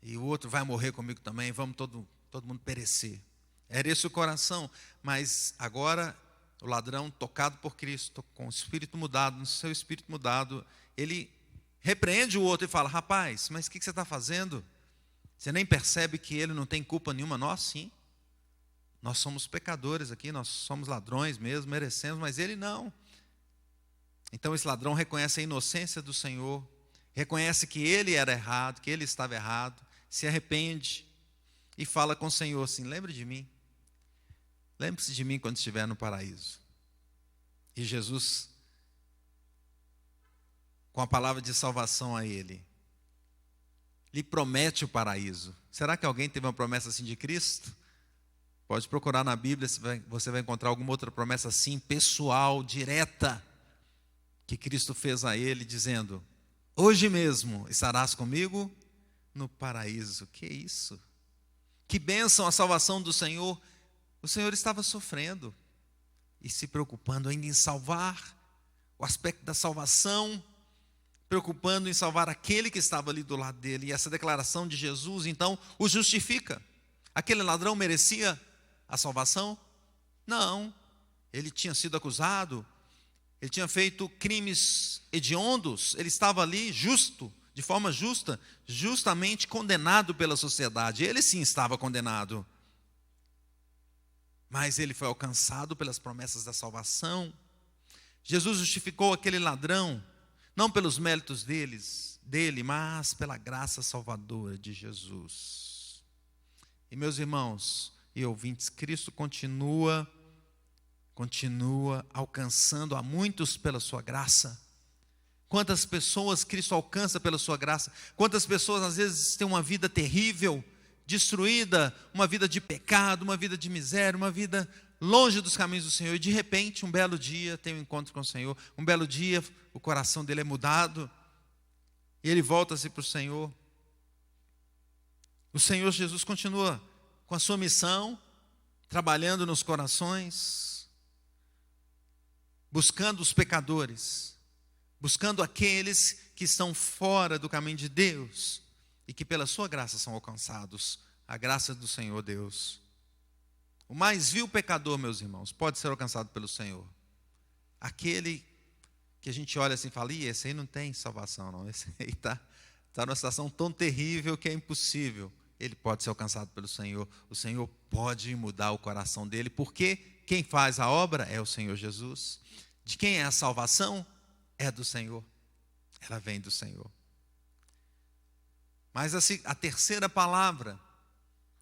Speaker 4: e o outro vai morrer comigo também, vamos todo mundo perecer. Era esse o coração, mas agora o ladrão, tocado por Cristo, com o espírito mudado, no seu espírito mudado, ele repreende o outro e fala: rapaz, mas o que você está fazendo? Você nem percebe que ele não tem culpa nenhuma? Nós sim. Nós somos pecadores aqui, nós somos ladrões mesmo, merecemos, mas ele não. Então esse ladrão reconhece a inocência do Senhor, reconhece que ele era errado, que ele estava errado, se arrepende e fala com o Senhor assim: lembre de mim. Lembre-se de mim quando estiver no paraíso. E Jesus, com a palavra de salvação a ele, lhe promete o paraíso. Será que alguém teve uma promessa assim de Cristo? Pode procurar na Bíblia, você vai encontrar alguma outra promessa assim, pessoal, direta, que Cristo fez a ele, dizendo: hoje mesmo estarás comigo no paraíso. Que isso? Que bênção a salvação do Senhor. O Senhor estava sofrendo e se preocupando ainda em salvar, o aspecto da salvação, preocupando em salvar aquele que estava ali do lado dele. E essa declaração de Jesus, então, o justifica. Aquele ladrão merecia a salvação? Não. Ele tinha sido acusado, ele tinha feito crimes hediondos, ele estava ali justo, de forma justa, justamente condenado pela sociedade. Ele sim estava condenado. Mas ele foi alcançado pelas promessas da salvação. Jesus justificou aquele ladrão, não pelos méritos dele, mas pela graça salvadora de Jesus. E meus irmãos e ouvintes, Cristo continua alcançando a muitos pela sua graça. Quantas pessoas Cristo alcança pela sua graça? Quantas pessoas às vezes têm uma vida terrível, destruída, uma vida de pecado, uma vida de miséria, uma vida longe dos caminhos do Senhor, e de repente, um belo dia, tem um encontro com o Senhor, um belo dia, o coração dele é mudado, e ele volta-se para o Senhor. O Senhor Jesus continua com a sua missão, trabalhando nos corações, buscando os pecadores, buscando aqueles que estão fora do caminho de Deus, e que pela sua graça são alcançados, a graça do Senhor Deus. O mais vil pecador, meus irmãos, pode ser alcançado pelo Senhor. Aquele que a gente olha assim e fala: esse aí não tem salvação não, esse aí está numa situação tão terrível que é impossível. Ele pode ser alcançado pelo Senhor. O Senhor pode mudar o coração dele, porque quem faz a obra é o Senhor Jesus. De quem é a salvação? É do Senhor. Ela vem do Senhor. Mas a terceira palavra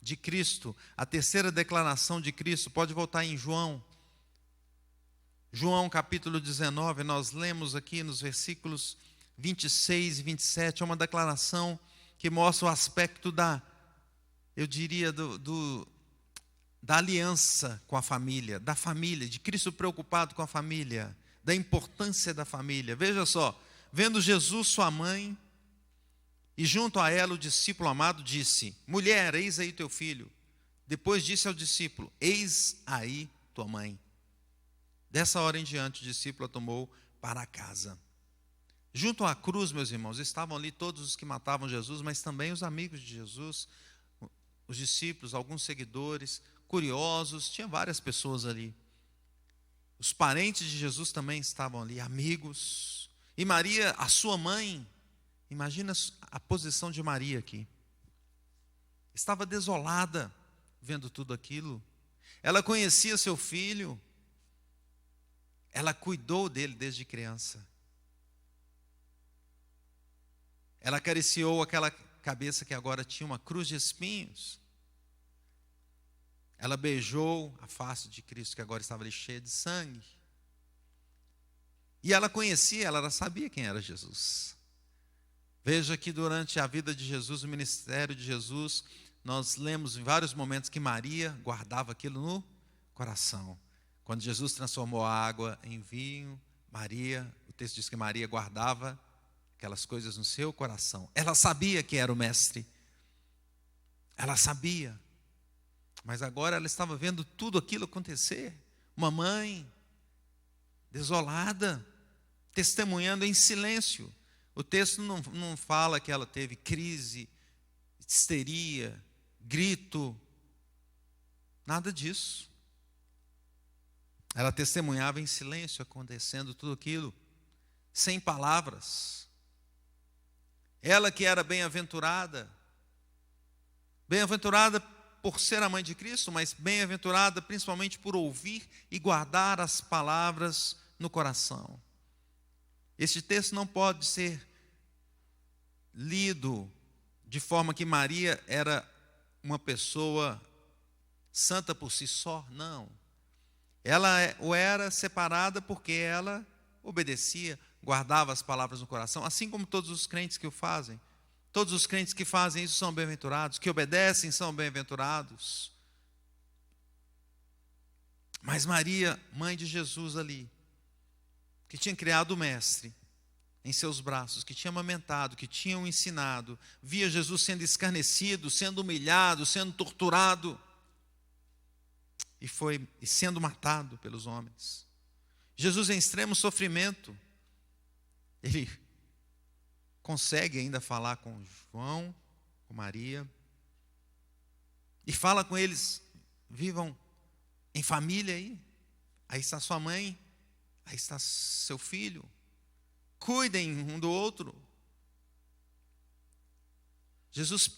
Speaker 4: de Cristo, a terceira declaração de Cristo, pode voltar em João. João capítulo 19, nós lemos aqui nos versículos 26 e 27, é uma declaração que mostra o aspecto eu diria, da aliança com a família, da família, de Cristo preocupado com a família, da importância da família. Veja só, vendo Jesus, sua mãe, e junto a ela o discípulo amado disse: mulher, eis aí teu filho. Depois disse ao discípulo: eis aí tua mãe. Dessa hora em diante, o discípulo a tomou para casa. Junto à cruz, meus irmãos, estavam ali todos os que matavam Jesus, mas também os amigos de Jesus, os discípulos, alguns seguidores, curiosos, tinha várias pessoas ali. Os parentes de Jesus também estavam ali, amigos. E Maria, a sua mãe, imagina a posição de Maria aqui. Estava desolada vendo tudo aquilo. Ela conhecia seu filho. Ela cuidou dele desde criança. Ela acariciou aquela cabeça que agora tinha uma cruz de espinhos. Ela beijou a face de Cristo que agora estava ali cheia de sangue. E ela conhecia, ela sabia quem era Jesus. Veja que durante a vida de Jesus, o ministério de Jesus, nós lemos em vários momentos que Maria guardava aquilo no coração. Quando Jesus transformou a água em vinho, Maria, o texto diz que Maria guardava aquelas coisas no seu coração. Ela sabia que era o mestre. Ela sabia. Mas agora ela estava vendo tudo aquilo acontecer. Uma mãe desolada, testemunhando em silêncio. O texto não fala que ela teve crise, histeria, grito. Nada disso. Ela testemunhava em silêncio, acontecendo tudo aquilo, sem palavras. Ela que era bem-aventurada por ser a mãe de Cristo, mas bem-aventurada principalmente por ouvir e guardar as palavras no coração. Este texto não pode ser lido de forma que Maria era uma pessoa santa por si só, não. Ela o era separada porque ela obedecia, guardava as palavras no coração, assim como todos os crentes que o fazem. Todos os crentes que fazem isso são bem-aventurados, que obedecem são bem-aventurados. Mas Maria, mãe de Jesus ali, que tinha criado o mestre em seus braços, que tinha amamentado, que tinha o ensinado, via Jesus sendo escarnecido, sendo humilhado, sendo torturado e sendo matado pelos homens. Jesus em extremo sofrimento, ele consegue ainda falar com João, com Maria, e fala com eles: vivam em família aí. Aí está sua mãe, aí está seu filho. Cuidem um do outro. Jesus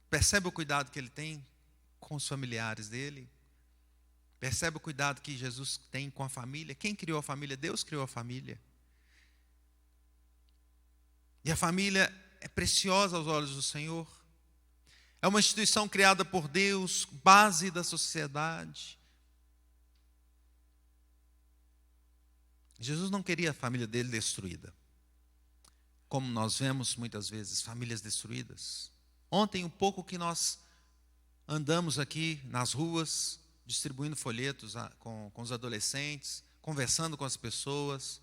Speaker 4: percebe o cuidado que ele tem com os familiares dele. Percebe o cuidado que Jesus tem com a família. Quem criou a família? Deus criou a família. E a família é preciosa aos olhos do Senhor. É uma instituição criada por Deus, base da sociedade. Jesus não queria a família dele destruída. Como nós vemos muitas vezes, famílias destruídas. Ontem, um pouco que nós andamos aqui nas ruas, distribuindo folhetos com os adolescentes, conversando com as pessoas,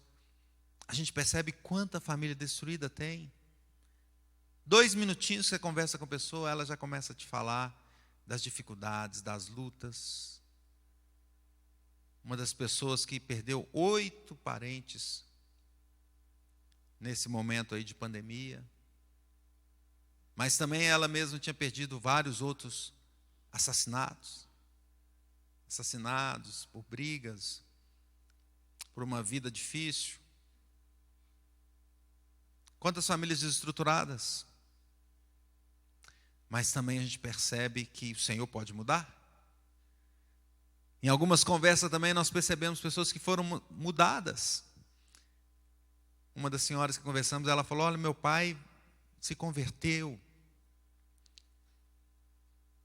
Speaker 4: a gente percebe quanta família destruída tem. 2 minutinhos você conversa com a pessoa, ela já começa a te falar das dificuldades, das lutas. Uma das pessoas que perdeu 8 parentes nesse momento aí de pandemia, mas também ela mesma tinha perdido vários outros assassinados por brigas, por uma vida difícil. Quantas famílias desestruturadas. Mas também a gente percebe que o Senhor pode mudar. Em algumas conversas também nós percebemos pessoas que foram mudadas. Uma das senhoras que conversamos, ela falou: olha, meu pai se converteu.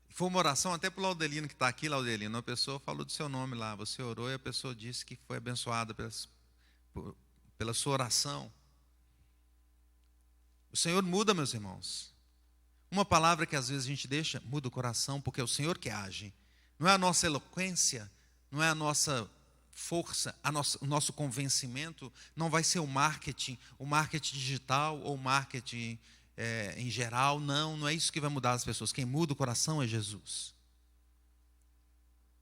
Speaker 4: Foi uma oração até para o Laudelino que está aqui. Laudelino, uma pessoa falou do seu nome lá, você orou e a pessoa disse que foi abençoada pela sua oração. O Senhor muda, meus irmãos. Uma palavra que às vezes a gente deixa, muda o coração, porque é o Senhor que age. Não é a nossa eloquência, não é a nossa força, o nosso convencimento, não vai ser o marketing digital ou marketing em geral, não é isso que vai mudar as pessoas. Quem muda o coração é Jesus.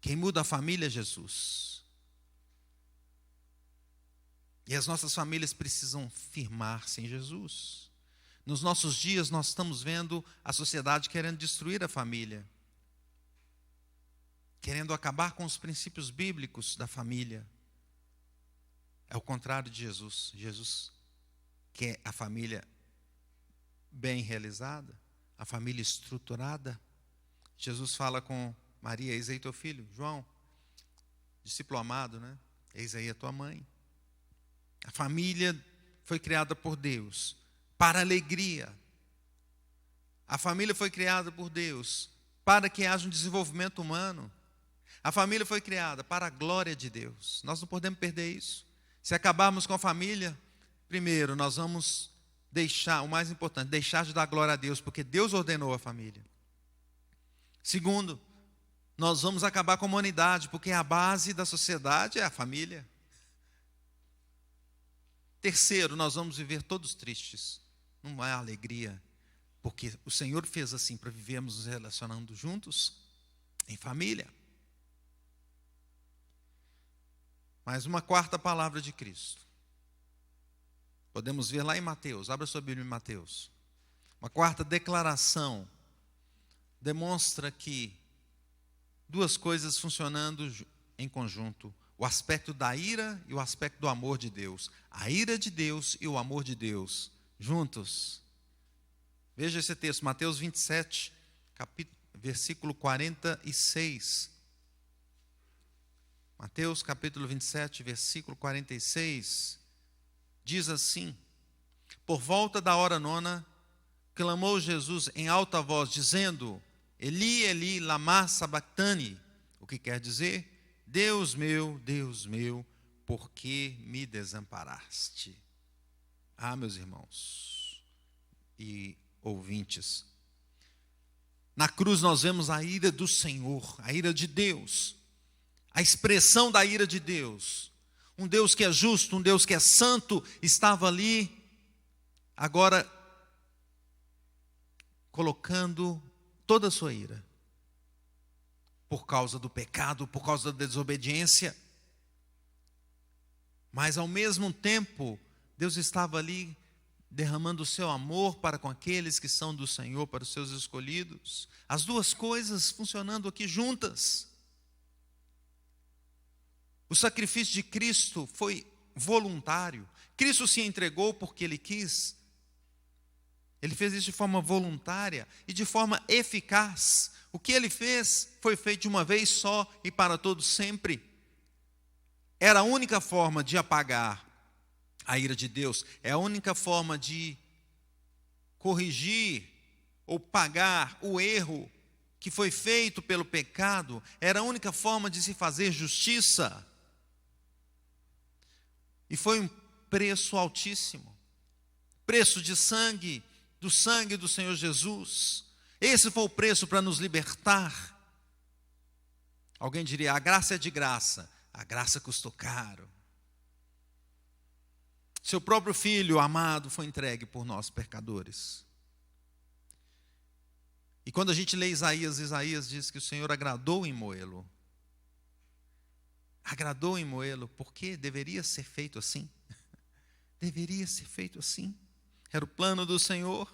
Speaker 4: Quem muda a família é Jesus. E as nossas famílias precisam firmar-se em Jesus. Nos nossos dias nós estamos vendo a sociedade querendo destruir a família, querendo acabar com os princípios bíblicos da família. É o contrário de Jesus. Jesus quer a família bem realizada, a família estruturada. Jesus fala com Maria: eis aí teu filho. João, discípulo amado, né? Eis aí a tua mãe. A família foi criada por Deus para alegria. A família foi criada por Deus para que haja um desenvolvimento humano. A família foi criada para a glória de Deus. Nós não podemos perder isso. Se acabarmos com a família, primeiro, nós vamos deixar, o mais importante, deixar de dar glória a Deus, porque Deus ordenou a família. Segundo, nós vamos acabar com a humanidade, porque a base da sociedade é a família. Terceiro, nós vamos viver todos tristes. Não há alegria, porque o Senhor fez assim para vivermos nos relacionando juntos, em família. Mas uma quarta palavra de Cristo. Podemos ver lá em Mateus, abra sua Bíblia em Mateus. Uma quarta declaração demonstra que duas coisas funcionando em conjunto: o aspecto da ira e o aspecto do amor de Deus. A ira de Deus e o amor de Deus juntos. Veja esse texto, Mateus 27, versículo 46. Mateus capítulo 27, versículo 46, diz assim: por volta da hora nona, clamou Jesus em alta voz, dizendo: Eli, Eli, lama sabactani, o que quer dizer: Deus meu, por que me desamparaste? Ah, meus irmãos e ouvintes, na cruz nós vemos a ira do Senhor, a ira de Deus, a expressão da ira de Deus. Um Deus que é justo, um Deus que é santo, estava ali, agora colocando toda a sua ira, por causa do pecado, por causa da desobediência. Mas ao mesmo tempo, Deus estava ali derramando o seu amor para com aqueles que são do Senhor, para os seus escolhidos. As duas coisas funcionando aqui juntas. O sacrifício de Cristo foi voluntário. Cristo se entregou porque Ele quis. Ele fez isso de forma voluntária e de forma eficaz. O que Ele fez foi feito de uma vez só e para todo sempre. Era a única forma de apagar a ira de Deus. É a única forma de corrigir ou pagar o erro que foi feito pelo pecado. Era a única forma de se fazer justiça. E foi um preço altíssimo. Preço de sangue, do sangue do Senhor Jesus. Esse foi o preço para nos libertar. Alguém diria: a graça é de graça. A graça custou caro. Seu próprio Filho amado foi entregue por nós, pecadores. E quando a gente lê Isaías diz que o Senhor agradou em moê-lo. Agradou em moê-lo, porque deveria ser feito assim. Deveria ser feito assim. Era o plano do Senhor.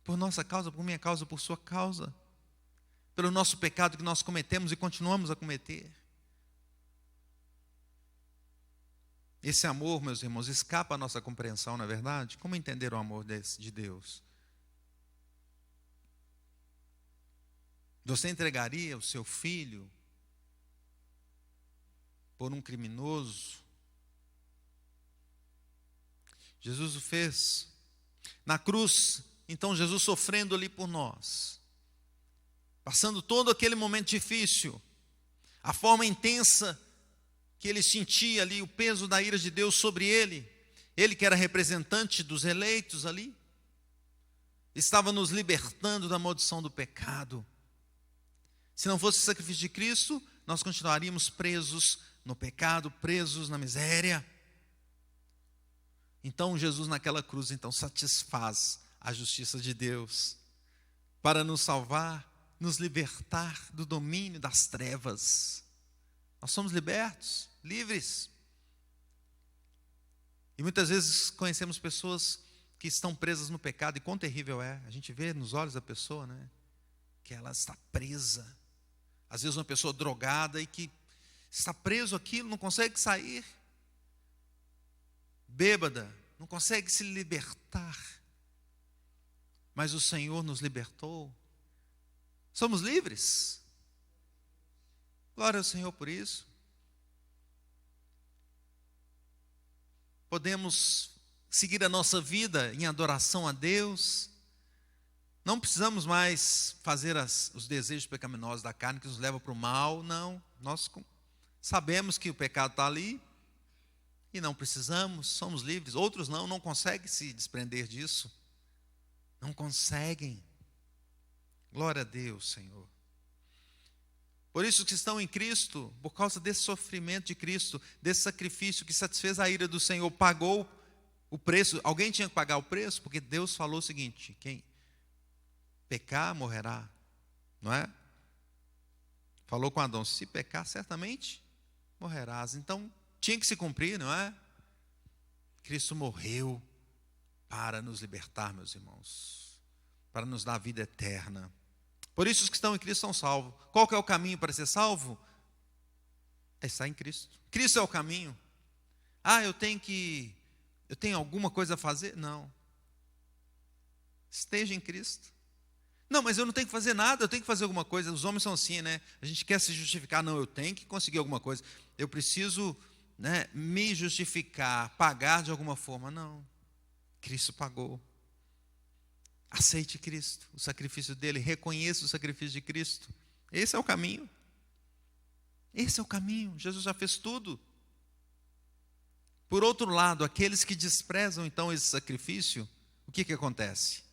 Speaker 4: Por nossa causa, por minha causa, por sua causa. Pelo nosso pecado que nós cometemos e continuamos a cometer. Esse amor, meus irmãos, escapa à nossa compreensão, não é verdade? Como entender o amor de Deus? Você entregaria o seu filho por um criminoso? Jesus o fez. Na cruz, então, Jesus sofrendo ali por nós, passando todo aquele momento difícil, a forma intensa que ele sentia ali, o peso da ira de Deus sobre ele, Ele que era representante dos eleitos ali, estava nos libertando da maldição do pecado. Se não fosse o sacrifício de Cristo, nós continuaríamos presos no pecado, presos na miséria. Então Jesus naquela cruz então satisfaz a justiça de Deus para nos salvar, nos libertar do domínio das trevas. Nós somos libertos, livres. E muitas vezes conhecemos pessoas que estão presas no pecado, e quão terrível é. A gente vê nos olhos da pessoa, né, que ela está presa. Às vezes uma pessoa drogada e que está preso aquilo, não consegue sair. Bêbada, não consegue se libertar. Mas o Senhor nos libertou. Somos livres. Glória ao Senhor por isso. Podemos seguir a nossa vida em adoração a Deus. Não precisamos mais fazer os desejos pecaminosos da carne que nos levam para o mal. Não, nós sabemos que o pecado está ali e não precisamos, somos livres. Outros não conseguem se desprender disso. Não conseguem. Glória a Deus, Senhor. Por isso que estão em Cristo, por causa desse sofrimento de Cristo, desse sacrifício que satisfez a ira do Senhor, pagou o preço. Alguém tinha que pagar o preço, porque Deus falou o seguinte: quem pecar, morrerá. Não é? Falou com Adão: se pecar, certamente morrerás. Então, tinha que se cumprir, não é? Cristo morreu para nos libertar, meus irmãos, para nos dar vida eterna. Por isso os que estão em Cristo são salvos. Qual que é o caminho para ser salvo? É estar em Cristo. Cristo é o caminho. Eu tenho alguma coisa a fazer? Não. Esteja em Cristo. Não, mas eu não tenho que fazer nada, eu tenho que fazer alguma coisa. Os homens são assim, né? A gente quer se justificar. Não, eu tenho que conseguir alguma coisa. Eu preciso, né, me justificar, pagar de alguma forma. Não. Cristo pagou. Aceite Cristo, o sacrifício dele, reconheça o sacrifício de Cristo. Esse é o caminho. Esse é o caminho. Jesus já fez tudo. Por outro lado, aqueles que desprezam então esse sacrifício, o que acontece?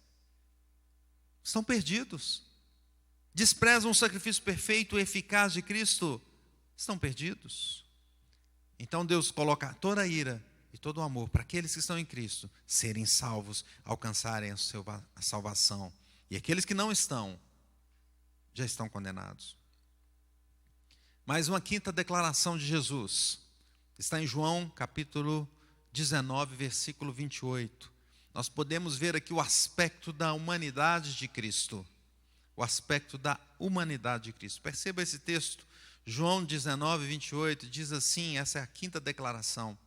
Speaker 4: Estão perdidos. Desprezam o sacrifício perfeito e eficaz de Cristo, estão perdidos. Então Deus coloca toda a ira e todo o amor para aqueles que estão em Cristo serem salvos, alcançarem a salvação. E aqueles que não estão, já estão condenados. Mais uma quinta declaração de Jesus. Está em João capítulo 19, versículo 28. Nós podemos ver aqui o aspecto da humanidade de Cristo. O aspecto da humanidade de Cristo. Perceba esse texto. João 19, 28 diz assim, essa é a quinta declaração.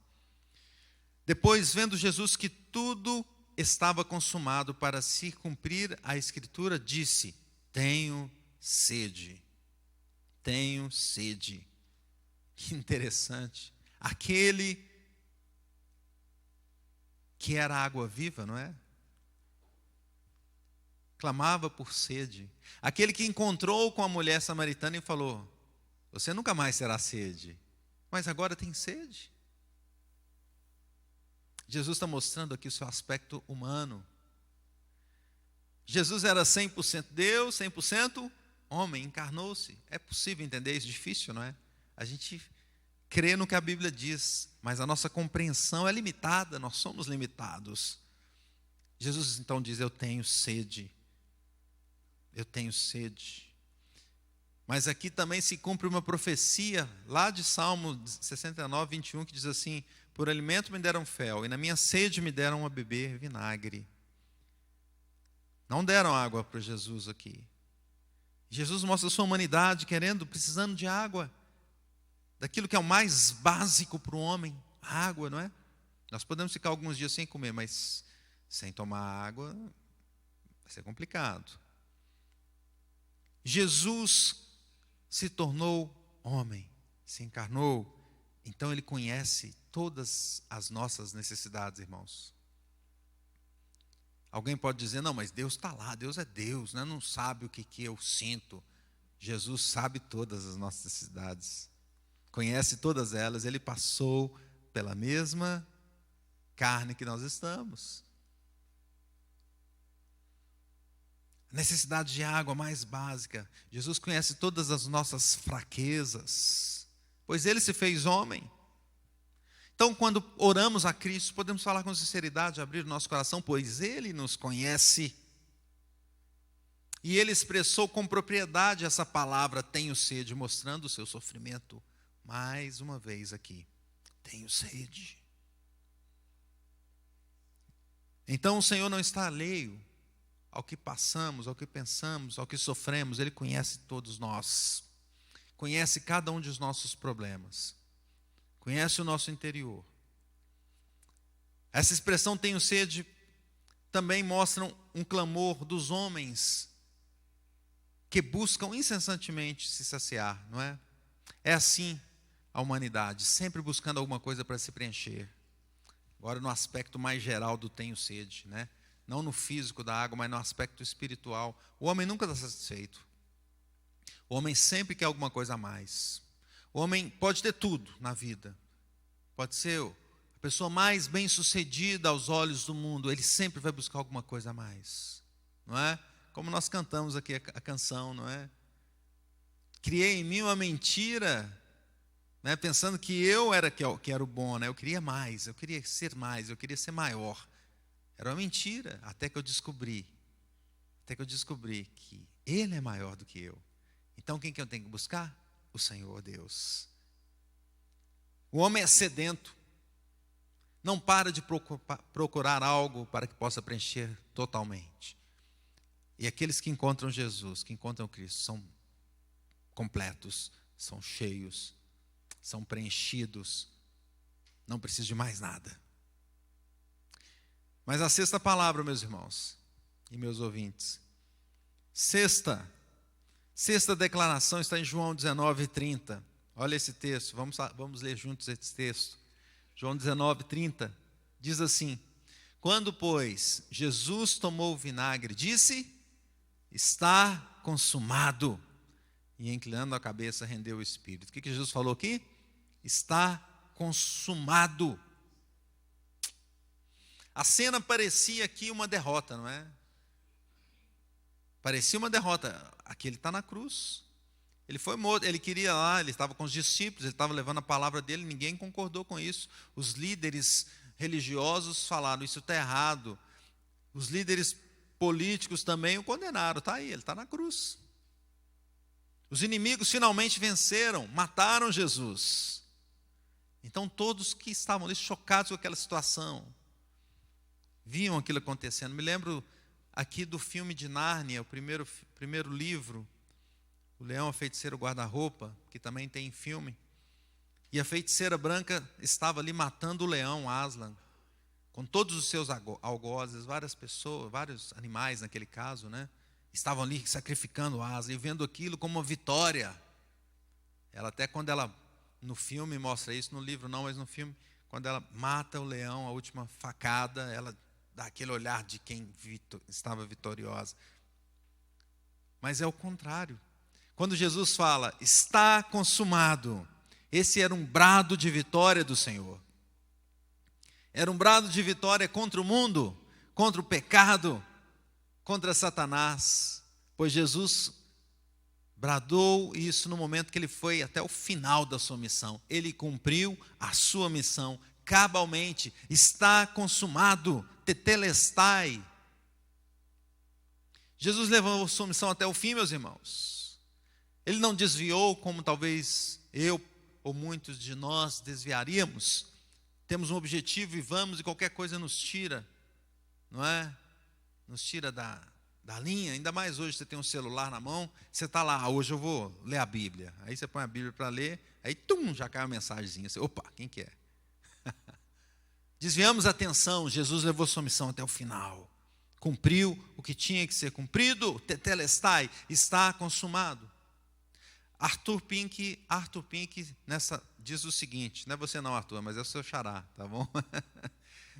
Speaker 4: Depois, vendo Jesus que tudo estava consumado para se cumprir a Escritura, disse: tenho sede. Tenho sede. Que interessante. Aquele que era água viva, não é? Clamava por sede. Aquele que encontrou com a mulher samaritana e falou: você nunca mais terá sede, mas agora tem sede. Jesus está mostrando aqui o seu aspecto humano. Jesus era 100% Deus, 100% homem, encarnou-se. É possível entender isso? Difícil, não é? A gente crê no que a Bíblia diz, mas a nossa compreensão é limitada, nós somos limitados. Jesus então diz: eu tenho sede. Eu tenho sede. Mas aqui também se cumpre uma profecia, lá de Salmo 69, 21, que diz assim: por alimento me deram fel, e na minha sede me deram a beber vinagre. Não deram água para Jesus aqui. Jesus mostra a sua humanidade, precisando de água. Daquilo que é o mais básico para o homem, a água, não é? Nós podemos ficar alguns dias sem comer, mas sem tomar água vai ser complicado. Jesus se tornou homem, se encarnou, então ele conhece todas as nossas necessidades, irmãos. Alguém pode dizer: não, mas Deus está lá, Deus é Deus, né? Não sabe o que eu sinto. Jesus sabe todas as nossas necessidades, conhece todas elas, ele passou pela mesma carne que nós estamos. Necessidade de água mais básica. Jesus conhece todas as nossas fraquezas, pois Ele se fez homem. Então, quando oramos a Cristo, podemos falar com sinceridade, abrir o nosso coração, pois Ele nos conhece. E Ele expressou com propriedade essa palavra, tenho sede, mostrando o seu sofrimento. Mais uma vez aqui, tenho sede. Então, o Senhor não está alheio ao que passamos, ao que pensamos, ao que sofremos. Ele conhece todos nós, conhece cada um dos nossos problemas, conhece o nosso interior. Essa expressão tenho sede também mostra um clamor dos homens que buscam incessantemente se saciar, não é? É assim a humanidade, sempre buscando alguma coisa para se preencher. Agora no aspecto mais geral do tenho sede, né? Não no físico da água, mas no aspecto espiritual. O homem nunca está satisfeito. O homem sempre quer alguma coisa a mais. O homem pode ter tudo na vida. Pode ser a pessoa mais bem-sucedida aos olhos do mundo. Ele sempre vai buscar alguma coisa a mais. Não é? Como nós cantamos aqui a canção, não é? Criei em mim uma mentira, né? Pensando que eu era que era o bom, né? Eu queria mais, eu queria ser mais, eu queria ser maior. Era uma mentira, até que eu descobri que Ele é maior do que eu. Então quem que eu tenho que buscar? O Senhor Deus. O homem é sedento, não para de procurar algo para que possa preencher totalmente. E aqueles que encontram Jesus, que encontram Cristo, são completos, são cheios, são preenchidos, não precisam de mais nada. Mas a sexta palavra, meus irmãos e meus ouvintes, sexta declaração está em João 19:30. Olha esse texto, vamos ler juntos esse texto. João 19:30 diz assim: quando, pois, Jesus tomou o vinagre, disse, está consumado. E inclinando a cabeça, rendeu o espírito. O que Jesus falou aqui? Está consumado. A cena parecia aqui uma derrota, não é? Parecia uma derrota. Aqui ele está na cruz. Ele foi morto, ele queria lá, ele estava com os discípulos, ele estava levando a palavra dele, ninguém concordou com isso. Os líderes religiosos falaram, isso está errado. Os líderes políticos também o condenaram, está aí, ele está na cruz. Os inimigos finalmente venceram, mataram Jesus. Então todos que estavam ali chocados com aquela situação, viam aquilo acontecendo. Me lembro aqui do filme de Nárnia, o primeiro livro, O Leão, a Feiticeira, o Guarda-Roupa, que também tem filme. E a feiticeira branca estava ali matando o leão Aslan, com todos os seus algozes, várias pessoas, vários animais naquele caso, né? Estavam ali sacrificando o Aslan e vendo aquilo como uma vitória. Ela até quando ela, no filme mostra isso, no livro não, mas no filme, quando ela mata o leão, a última facada, ela dá aquele olhar de quem estava vitoriosa. Mas é o contrário. Quando Jesus fala, está consumado, esse era um brado de vitória do Senhor. Era um brado de vitória contra o mundo, contra o pecado, contra Satanás. Pois Jesus bradou isso no momento que ele foi até o final da sua missão. Ele cumpriu a sua missão cabalmente. Está consumado, tetelestai. Jesus levou a sua missão até o fim, meus irmãos. Ele não desviou como talvez eu ou muitos de nós desviaríamos. Temos um objetivo e vamos, e qualquer coisa nos tira, não é? Nos tira da linha. Ainda mais hoje, você tem um celular na mão, você está lá, hoje eu vou ler a Bíblia. Aí você põe a Bíblia para ler, aí já cai uma mensagenzinha. Você, opa, quem que é? Desviamos a atenção, Jesus levou sua missão até o final. Cumpriu o que tinha que ser cumprido, tetelestai, está consumado. Arthur Pink diz o seguinte, não é você não, Arthur, mas é o seu xará, tá bom?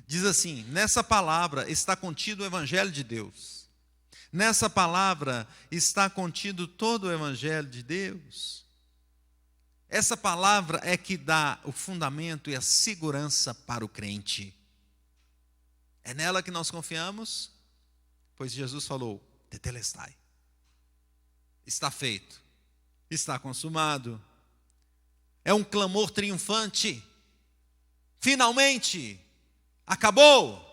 Speaker 4: Diz assim, nessa palavra está contido o Evangelho de Deus. Nessa palavra está contido todo o Evangelho de Deus. Essa palavra é que dá o fundamento e a segurança para o crente. É nela que nós confiamos, pois Jesus falou, tetelestai. Está feito, está consumado. É um clamor triunfante. Finalmente, acabou.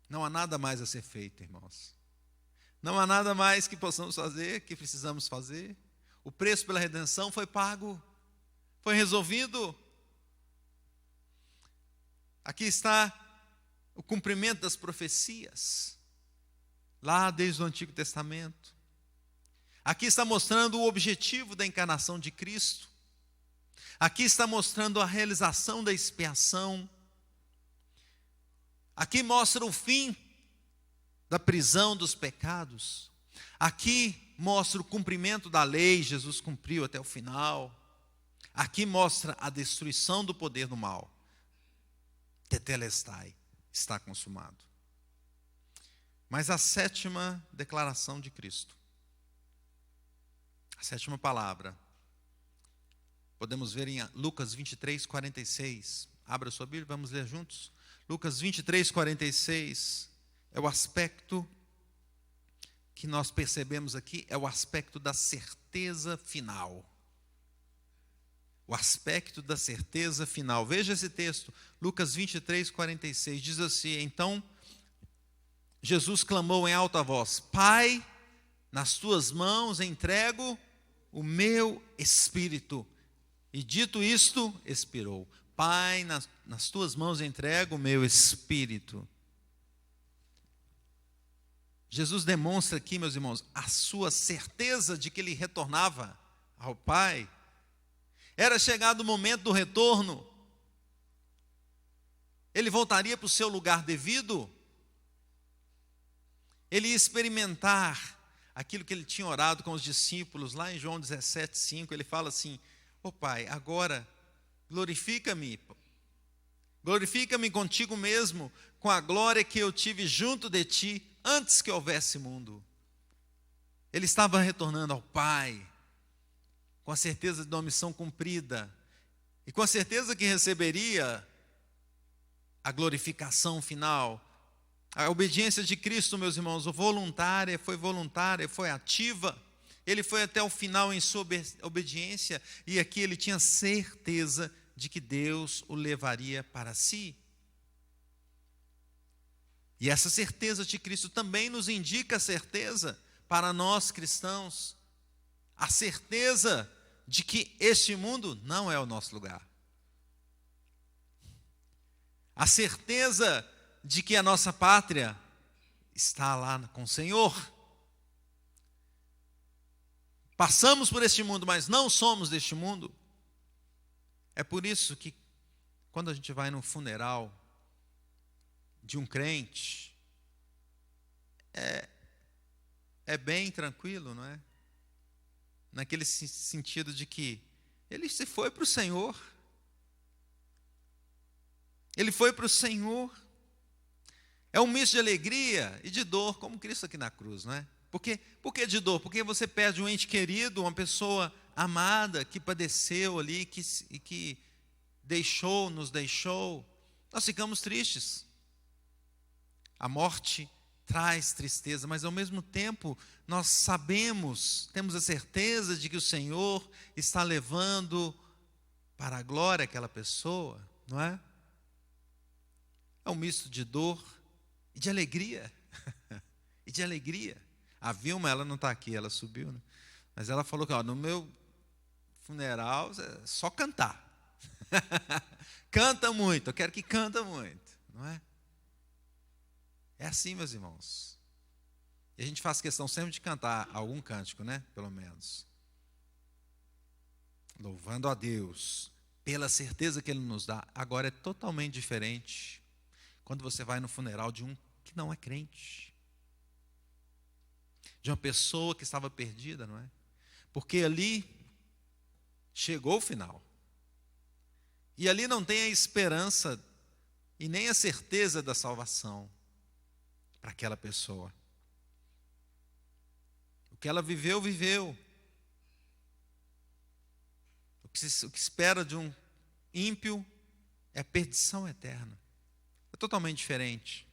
Speaker 4: Não há nada mais a ser feito, irmãos. Não há nada mais que possamos fazer, que precisamos fazer. O preço pela redenção foi pago, foi resolvido. Aqui está o cumprimento das profecias, lá desde o Antigo Testamento. Aqui está mostrando o objetivo da encarnação de Cristo. Aqui está mostrando a realização da expiação. Aqui mostra o fim da prisão dos pecados. Aqui mostra o cumprimento da lei, Jesus cumpriu até o final. Aqui mostra a destruição do poder do mal. Tetelestai, está consumado. Mas a sétima declaração de Cristo, a sétima palavra, podemos ver em Lucas 23, 46. Abra sua Bíblia, vamos ler juntos. Lucas 23, 46 é o aspecto que nós percebemos aqui, é o aspecto da certeza final. O aspecto da certeza final. Veja esse texto, Lucas 23, 46, diz assim: então Jesus clamou em alta voz: Pai, nas tuas mãos entrego o meu espírito. E dito isto, expirou. Pai, nas tuas mãos entrego o meu espírito. Jesus demonstra aqui, meus irmãos, a sua certeza de que ele retornava ao Pai. Era chegado o momento do retorno. Ele voltaria para o seu lugar devido. Ele ia experimentar aquilo que ele tinha orado com os discípulos, lá em João 17, 5, ele fala assim: ó Pai, agora glorifica-me contigo mesmo, com a glória que eu tive junto de ti, antes que houvesse mundo. Ele estava retornando ao Pai, com a certeza de uma missão cumprida, e com a certeza que receberia a glorificação final. A obediência de Cristo, meus irmãos, voluntária, foi ativa. Ele foi até o final em sua obediência, e aqui ele tinha certeza de que Deus o levaria para si. E essa certeza de Cristo também nos indica a certeza para nós cristãos, a certeza de que este mundo não é o nosso lugar. A certeza de que a nossa pátria está lá com o Senhor. Passamos por este mundo, mas não somos deste mundo. É por isso que quando a gente vai num funeral de um crente, é bem tranquilo, não é? Naquele sentido de que ele se foi para o Senhor. Ele foi para o Senhor. É um misto de alegria e de dor, como Cristo aqui na cruz, não é? Por que de dor? Porque você perde um ente querido, uma pessoa amada, que padeceu ali, que nos deixou. Nós ficamos tristes. A morte traz tristeza, mas ao mesmo tempo nós temos a certeza de que o Senhor está levando para a glória aquela pessoa, não é? É um misto de dor e de alegria. E de alegria. A Vilma, ela não está aqui, ela subiu, né? Mas ela falou que no meu funeral é só cantar. Canta muito, eu quero que canta muito, não é? É assim, meus irmãos. E a gente faz questão sempre de cantar algum cântico, né? Pelo menos. Louvando a Deus pela certeza que Ele nos dá. Agora é totalmente diferente quando você vai no funeral de um que não é crente. De uma pessoa que estava perdida, não é? Porque ali chegou o final. E ali não tem a esperança e nem a certeza da salvação para aquela pessoa. O que ela viveu, viveu. O que espera de um ímpio, é a perdição eterna. É totalmente diferente.